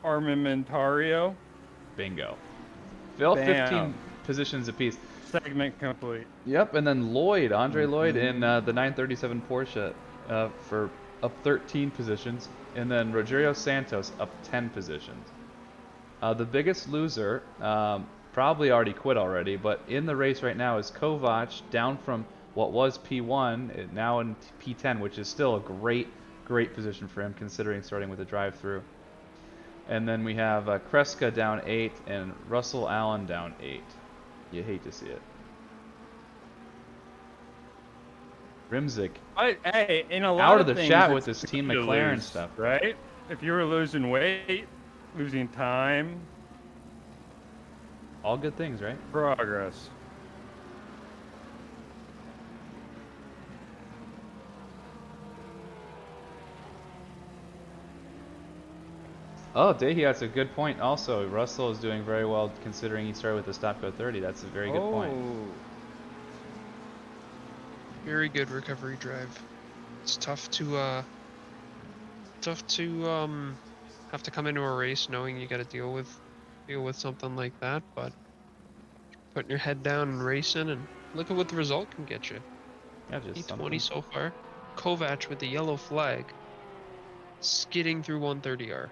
Armamentario. Bingo. Phil, Bam. 15 positions apiece. Segment complete. Yep, and then Lloyd, Andre Lloyd in Mm-hmm. the 937 Porsche for up 13 positions. And then Rogerio Santos up 10 positions. The biggest loser, probably already quit already, but in the race right now is Kovac, down from what was P1, now in P10, which is still a great position for him considering starting with a drive-through. And then we have Kreska down 8 and Russell Allen down 8. You hate to see it. Rimzik Hey, in a lot out of the things, chat it's with this Team good to McLaren lose, stuff. right? If you were losing weight, losing time, All good things, right? progress. Oh, Dahy, that's a good point also. Russell is doing very well considering he started with a stop go 30. That's a very good point. Very good recovery drive. It's tough to have to come into a race knowing you got to deal with something like that, but putting your head down and racing, and look at what the result can get you. Yeah, just P20 something. so far. Kovac with the yellow flag, skidding through 130R.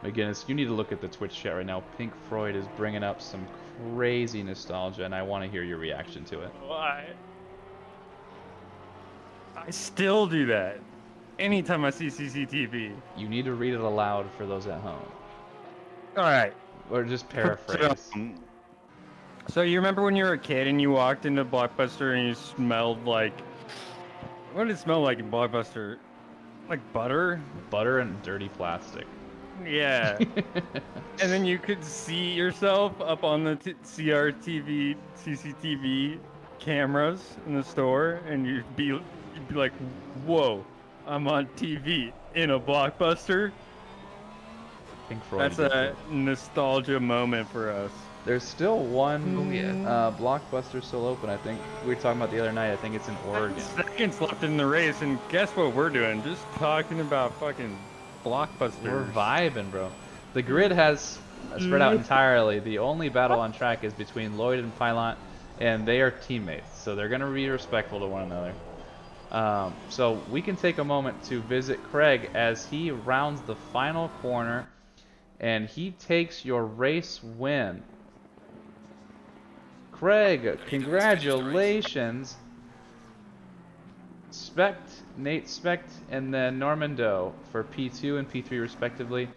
Again, you need to look at the Twitch chat right now. Pink Floyd is bringing up some crazy nostalgia, and I want to hear your reaction to it. Well, I still do that anytime I see CCTV. You need to read it aloud for those at home, All right. or just paraphrase. So you remember when you were a kid and you walked into Blockbuster and you smelled like, what did it smell like in Blockbuster? Like butter? Butter and dirty plastic. Yeah. And then you could see yourself up on the CRTV, CCTV cameras in the store, and you'd be like, "Whoa, I'm on TV in a Blockbuster." Pink Floyd. That's a nostalgia moment for us. There's still one Oh yeah. blockbuster still open. I think we were talking about the other night. I think it's in 10 Oregon. seconds left in the race, and guess what we're doing? Just talking about fucking We're blockbusters. vibing, bro. The grid has spread out entirely. The only battle on track is between Lloyd and Pylon, and they are teammates, so they're gonna be respectful to one another. So we can take a moment to visit Craig as he rounds the final corner, and he takes your race win. Craig, Have you guys finished the race? congratulations. Nate Specht, and then Normando for P2 and P3 respectively.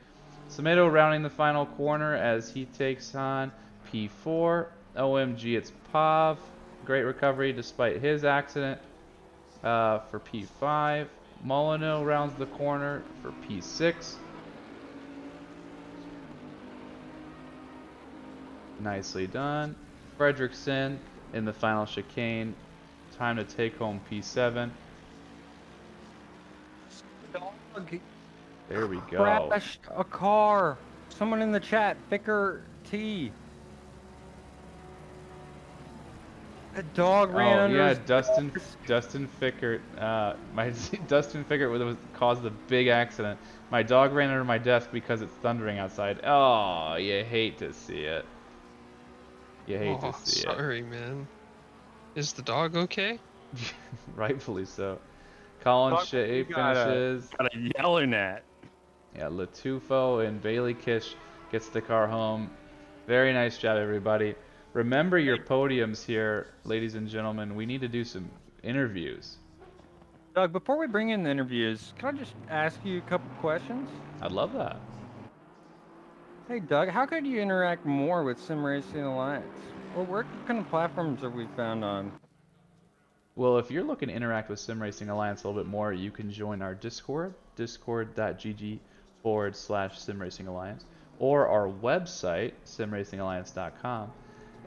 Samedo rounding the final corner as he takes on P4. OMG, it's Pav. Great recovery despite his accident for P5. Molyneux rounds the corner for P6. Nicely done. Fredrickson in the final chicane. Time to take home P7. Dog There we go. crashed a car. Someone in the chat, Vicar T. A dog ran Oh under yeah, his Dustin Fickert. My Dustin Fickert was caused a big accident. My dog ran under my desk because it's thundering outside. Oh, you hate to see it. You hate to Oh, see sorry, man. Is the dog okay? it. Rightfully so. Colin dog Shea got a finishes. yelling at. Yeah, Latufo and Bailey Kish gets the car home. Very nice job, everybody. Remember your podiums here, ladies and gentlemen. We need to do some interviews. Doug, before we bring in the interviews, can I just ask you a couple questions? I'd love that. Hey, Doug, how could you interact more with Sim Racing Alliance? Or what kind of platforms have we found on? Well, if you're looking to interact with Sim Racing Alliance a little bit more, you can join our Discord, discord.gg/Sim Racing Alliance, or our website, simracingalliance.com,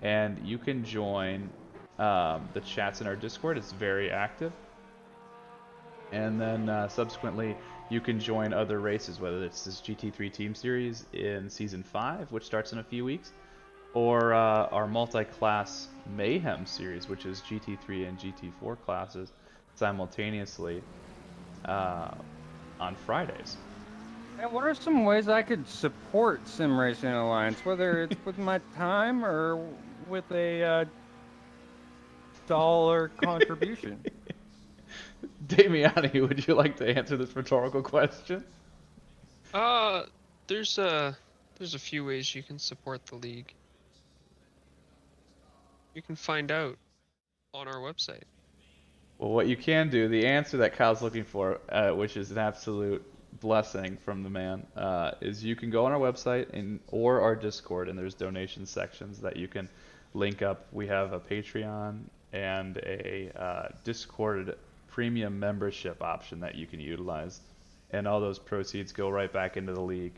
and you can join the chats in our Discord. It's very active. And then subsequently, you can join other races, whether it's this GT3 Team Series in Season 5, which starts in a few weeks, or our multi-class Mayhem series, which is GT3 and GT4 classes simultaneously on Fridays. And what are some ways I could support Sim Racing Alliance, whether it's with my time or with a dollar contribution? Damiani, would you like to answer this rhetorical question? Uh, there's a few ways you can support the league. You can find out on our website. Well, what you can do, the answer that Kyle's looking for, which is an absolute blessing from the man, is you can go on our website or our Discord, and there's donation sections that you can link up. We have a Patreon and a Discord premium membership option that you can utilize, and all those proceeds go right back into the league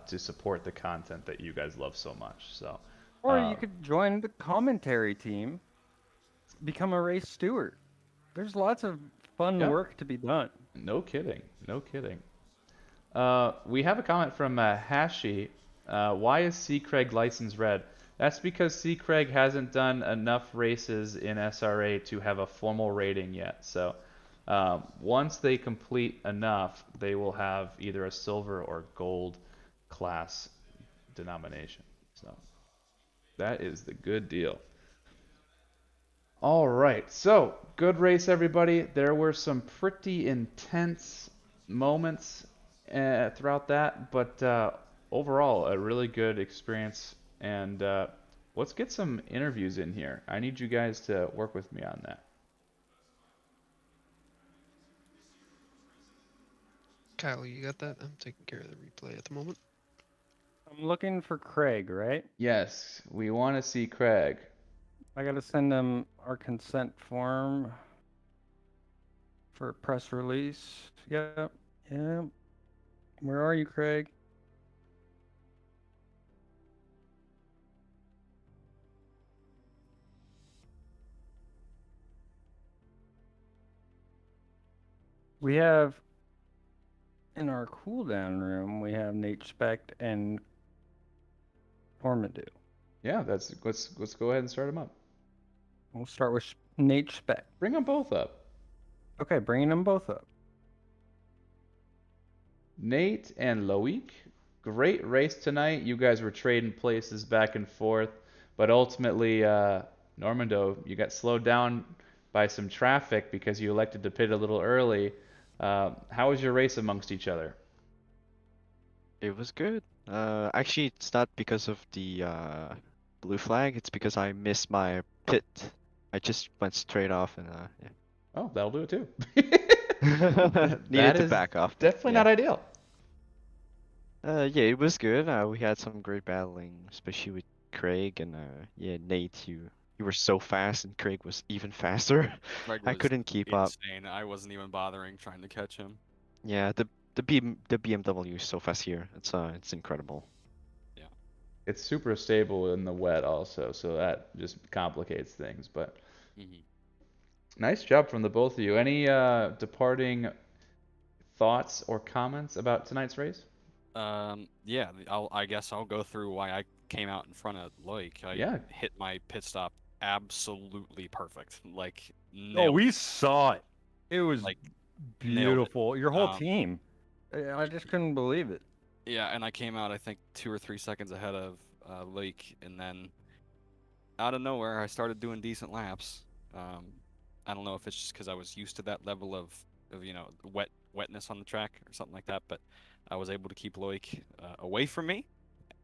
to support the content that you guys love so much. So, Or you could join the commentary team, become a race steward. There's lots of fun yeah, work to be done. no kidding, no kidding. We have a comment from Hashi. Why is C. Craig license red? That's because C. Craig hasn't done enough races in SRA to have a formal rating yet. So once they complete enough, they will have either a silver or gold class denomination. So that is the good deal. All right, so good race, everybody. There were some pretty intense moments throughout that, but overall, a really good experience. And let's get some interviews in here. I need you guys to work with me on that. Kyle, you got that? I'm taking care of the replay at the moment. I'm looking for Craig, right? Yes, we want to see Craig. I gotta send him our consent form for a press release. Yep, yep. Where are you, Craig? We have in our cool down room, we have Nate Specht and Normandu. Yeah, let's go ahead and start them up. We'll start with Nate Speck. Bring them both up. Okay, bringing them both up. Nate and Loic, great race tonight. You guys were trading places back and forth, but ultimately, Normando, you got slowed down by some traffic because you elected to pit a little early. How was your race amongst each other? It was good. Actually, it's not because of the blue flag. It's because I missed my pit. I just went straight off and Oh, that'll do it too. yeah. That Needed to is back off. definitely Yeah. not ideal. Yeah, it was good. We had some great battling, especially with Craig and yeah, Nate. You were so fast, and Craig was even faster. Greg I was couldn't keep up. insane. I wasn't even bothering trying to catch him. Yeah, the BMW is so fast here. It's incredible. It's super stable in the wet also, so that just complicates things. But Hmm nice job from the both of you. Any departing thoughts or comments about tonight's race? Yeah, I guess I'll go through why I came out in front of Loic. I Yeah. hit my pit stop absolutely perfect. Like Oh, nailed we it. saw it. It was Like nailed it. beautiful. Your whole Um, team. I just couldn't believe it. Yeah, and I came out I think 2 or 3 seconds ahead of Loic, and then out of nowhere I started doing decent laps. I don't know if it's just because I was used to that level of wetness on the track or something like that, but I was able to keep Loic away from me,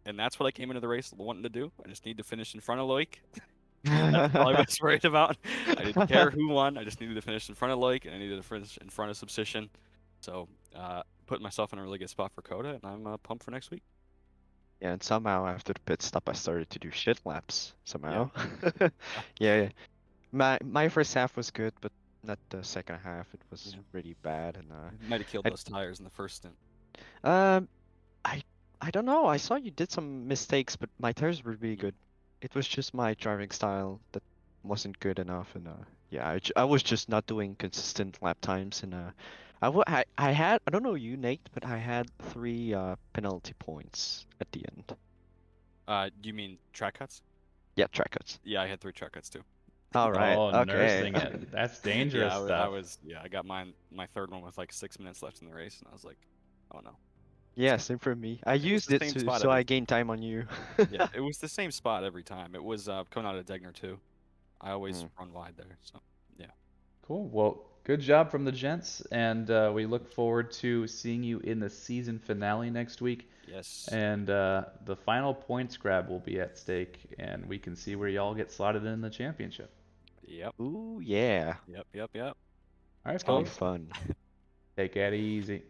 and that's what I came into the race wanting to do. I just need to finish in front of Loic. That's all I was worried about. I didn't care who won. I just needed to finish in front of Loic, and I needed to finish in front of Substation. So, putting myself in a really good spot for Coda, and I'm pumped for next week. Yeah, and somehow after the pit stop, I started to do shit laps somehow. Yeah, my first half was good, but not the second half. It was Yeah. really bad, and Might have killed I those tires in the first stint. um I I don't know. I saw you did some mistakes, but my tires were really Mm. good. It was just my driving style that wasn't good enough, and yeah, I was just not doing consistent lap times, and I had, I don't know you, Nate, but I had 3 penalty points at the end. Do you mean track cuts? Yeah, track cuts. Yeah, I had 3 track cuts too. All right. Oh, Okay. nursing it. That's Yeah, dangerous stuff. I got my third one with like 6 minutes left in the race, and I was like, oh no. Yeah, same for me. I It was used the it same to, spot so every I time. gained time on you. Yeah, it was the same spot every time. It was coming out of Degner too. I always Mm. run wide there, so yeah. Cool. Well, good job from the gents, and we look forward to seeing you in the season finale next week. Yes. And the final points grab will be at stake, and we can see where y'all get slotted in the championship. Yep. Ooh, yeah. Yep. All right, It's gonna be folks. fun. Take it easy.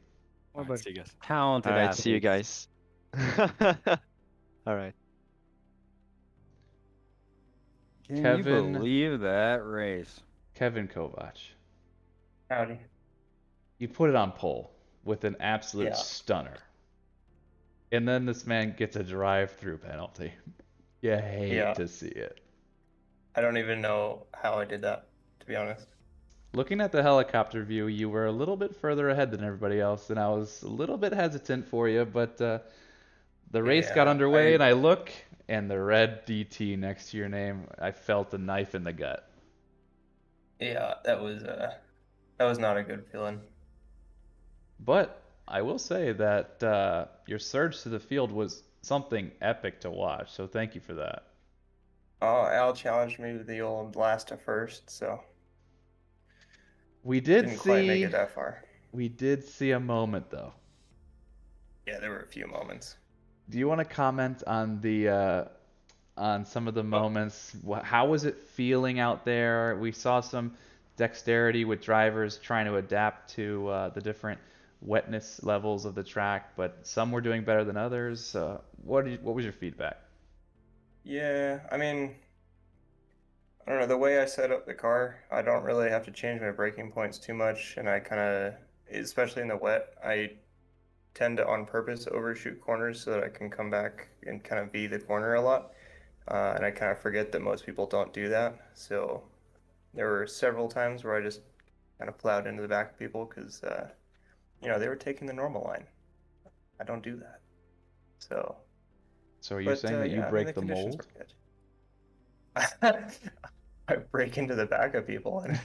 What All right, about see you guys. talented All right, see you athletes? guys. All right. Can you Kevin believe that race? Kovac. Howdy. You put it on pole with an absolute Yeah. stunner. And then this man gets a drive-through penalty. You hate Yeah. to see it. I don't even know how I did that, to be honest. Looking at the helicopter view, you were a little bit further ahead than everybody else, and I was a little bit hesitant for you, but the race got Yeah, underway, and I look, and the red DT next to your name, I felt a knife in the gut. yeah, that was not a good feeling. But I will say that your surge to the field was something epic to watch, so thank you for that. Oh, Al challenged me with the old last to first, so We did didn't quite make see it that far. we did see a moment though. Yeah, there were a few moments. Do you want to comment on the on some of the Well, moments? How was it feeling out there? We saw some dexterity with drivers trying to adapt to the different wetness levels of the track, but some were doing better than others. What was your feedback? yeah, I mean, I don't know, the way I set up the car, I don't really have to change my braking points too much, and I kind of, especially in the wet, I tend to on purpose overshoot corners so that I can come back and kind of V the corner a lot. And I kind of forget that most people don't do that. So there were several times where I just kind of plowed into the back of people because, they were taking the normal line. I don't do that. So So are you But saying that you yeah, I mean the break the conditions mold? were good. I break into the back of people and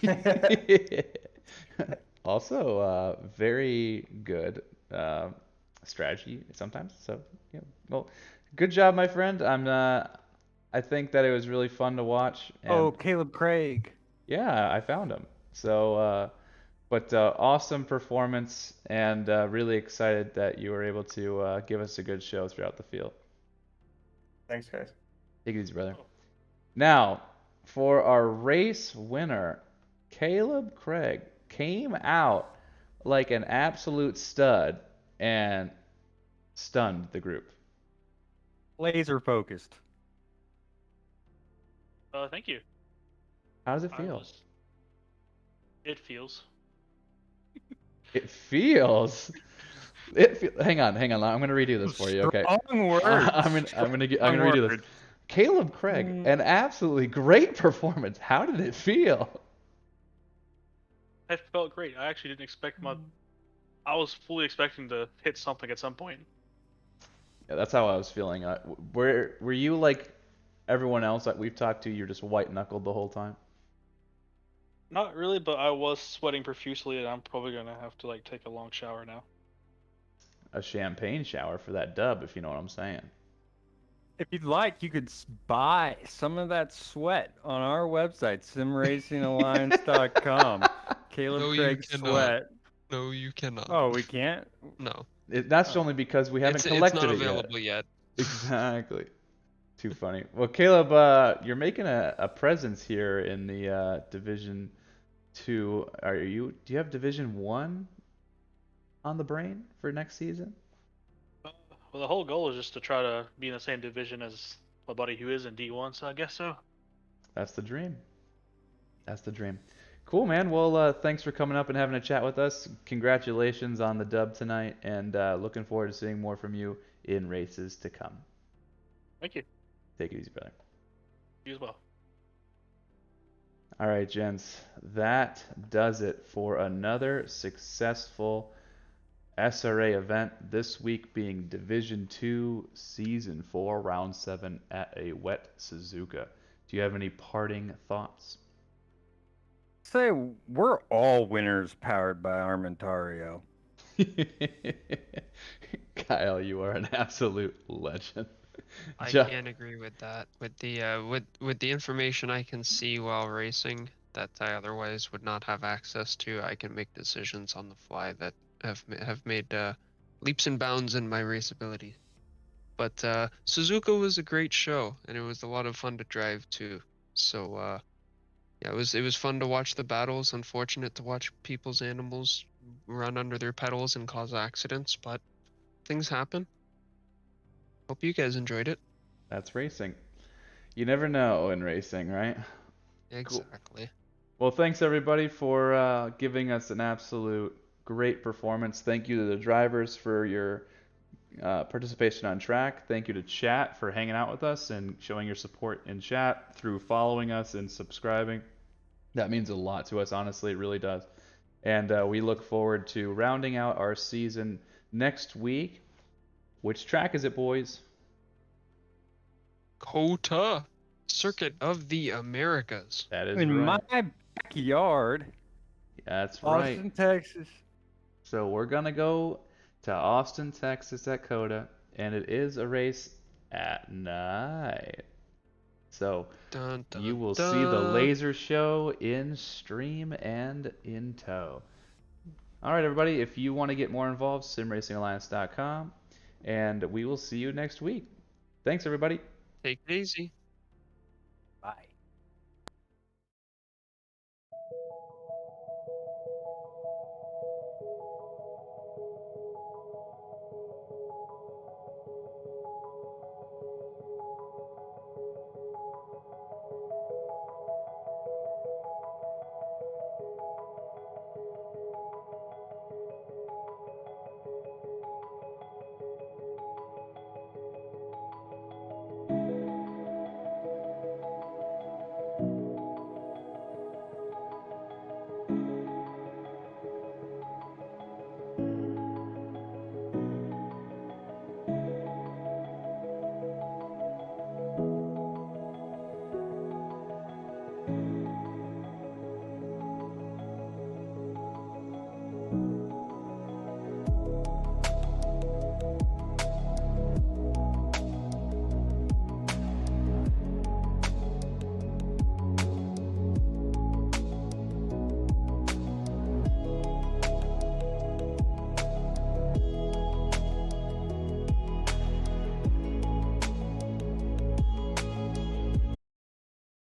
Also, very good uh, strategy sometimes. So, yeah. Well, good job, my friend. I think that it was really fun to watch, and Oh, Caleb Craig. yeah, I found him. So, but awesome performance, and really excited that you were able to give us a good show throughout the field. thanks, guys. Take it easy, brother. Now, for our race winner, Caleb Craig came out like an absolute stud and stunned the group. Laser focused. Thank you. How does it I feel? was. It feels. It feels. Hang on. I'm gonna redo this for you, okay? Strong words. I'm gonna redo this. Caleb Craig, an absolutely great performance. How did it feel? It felt great. I actually didn't expect my. I was fully expecting to hit something at some point. Yeah, that's how I was feeling. Were you like everyone else that we've talked to? You're just white knuckled the whole time. Not really, but I was sweating profusely, and I'm probably gonna have to like take a long shower now. A champagne shower for that dub, if you know what I'm saying. If you'd like, you could buy some of that sweat on our website, simracingalliance.com. Caleb No, you Craig cannot. sweat. No, you cannot. Oh, we can't? No. That's only because we haven't It's collected not it yet. available yet. Exactly. Too funny. Well, Caleb, you're making a presence here in the Division 2. Do you have Division 1 on the brain for next season? Well, the whole goal is just to try to be in the same division as my buddy who is in D1, so I guess so. That's the dream. That's the dream. Cool, man. Well, thanks for coming up and having a chat with us. Congratulations on the dub tonight, and looking forward to seeing more from you in races to come. Thank you. Take it easy, brother. You as well. All right, gents. That does it for another successful SRA event. This week being Division 2, Season 4, Round 7 at a wet Suzuka. Do you have any parting thoughts? Say, we're all winners powered by Armentario. Kyle, you are an absolute legend. I Jeff, can't agree with that. With the information I can see while racing that I otherwise would not have access to, I can make decisions on the fly that have made leaps and bounds in my race ability. But Suzuka was a great show, and it was a lot of fun to drive too. So yeah, it was fun to watch the battles. Unfortunate to watch people's animals run under their pedals and cause accidents, but things happen. Hope you guys enjoyed it. that's racing. You never know in racing, right? Cool. Exactly. Well, thanks everybody for giving us an absolute great performance. Thank you to the drivers for your participation on track. Thank you to chat for hanging out with us and showing your support in chat through following us and subscribing. That means a lot to us, honestly, it really does. And we look forward to rounding out our season next week. Which track is it, boys? Kota, Circuit of the Americas. That is In right. my backyard, That's right. Austin, Texas. So we're gonna go to Austin, Texas at Coda, and it is a race at night. So Dun, dun, you will dun. see the laser show in stream and in tow. All right, everybody, if you want to get more involved, simracingalliance.com, and we will see you next week. Thanks, everybody. Take it easy. Bye.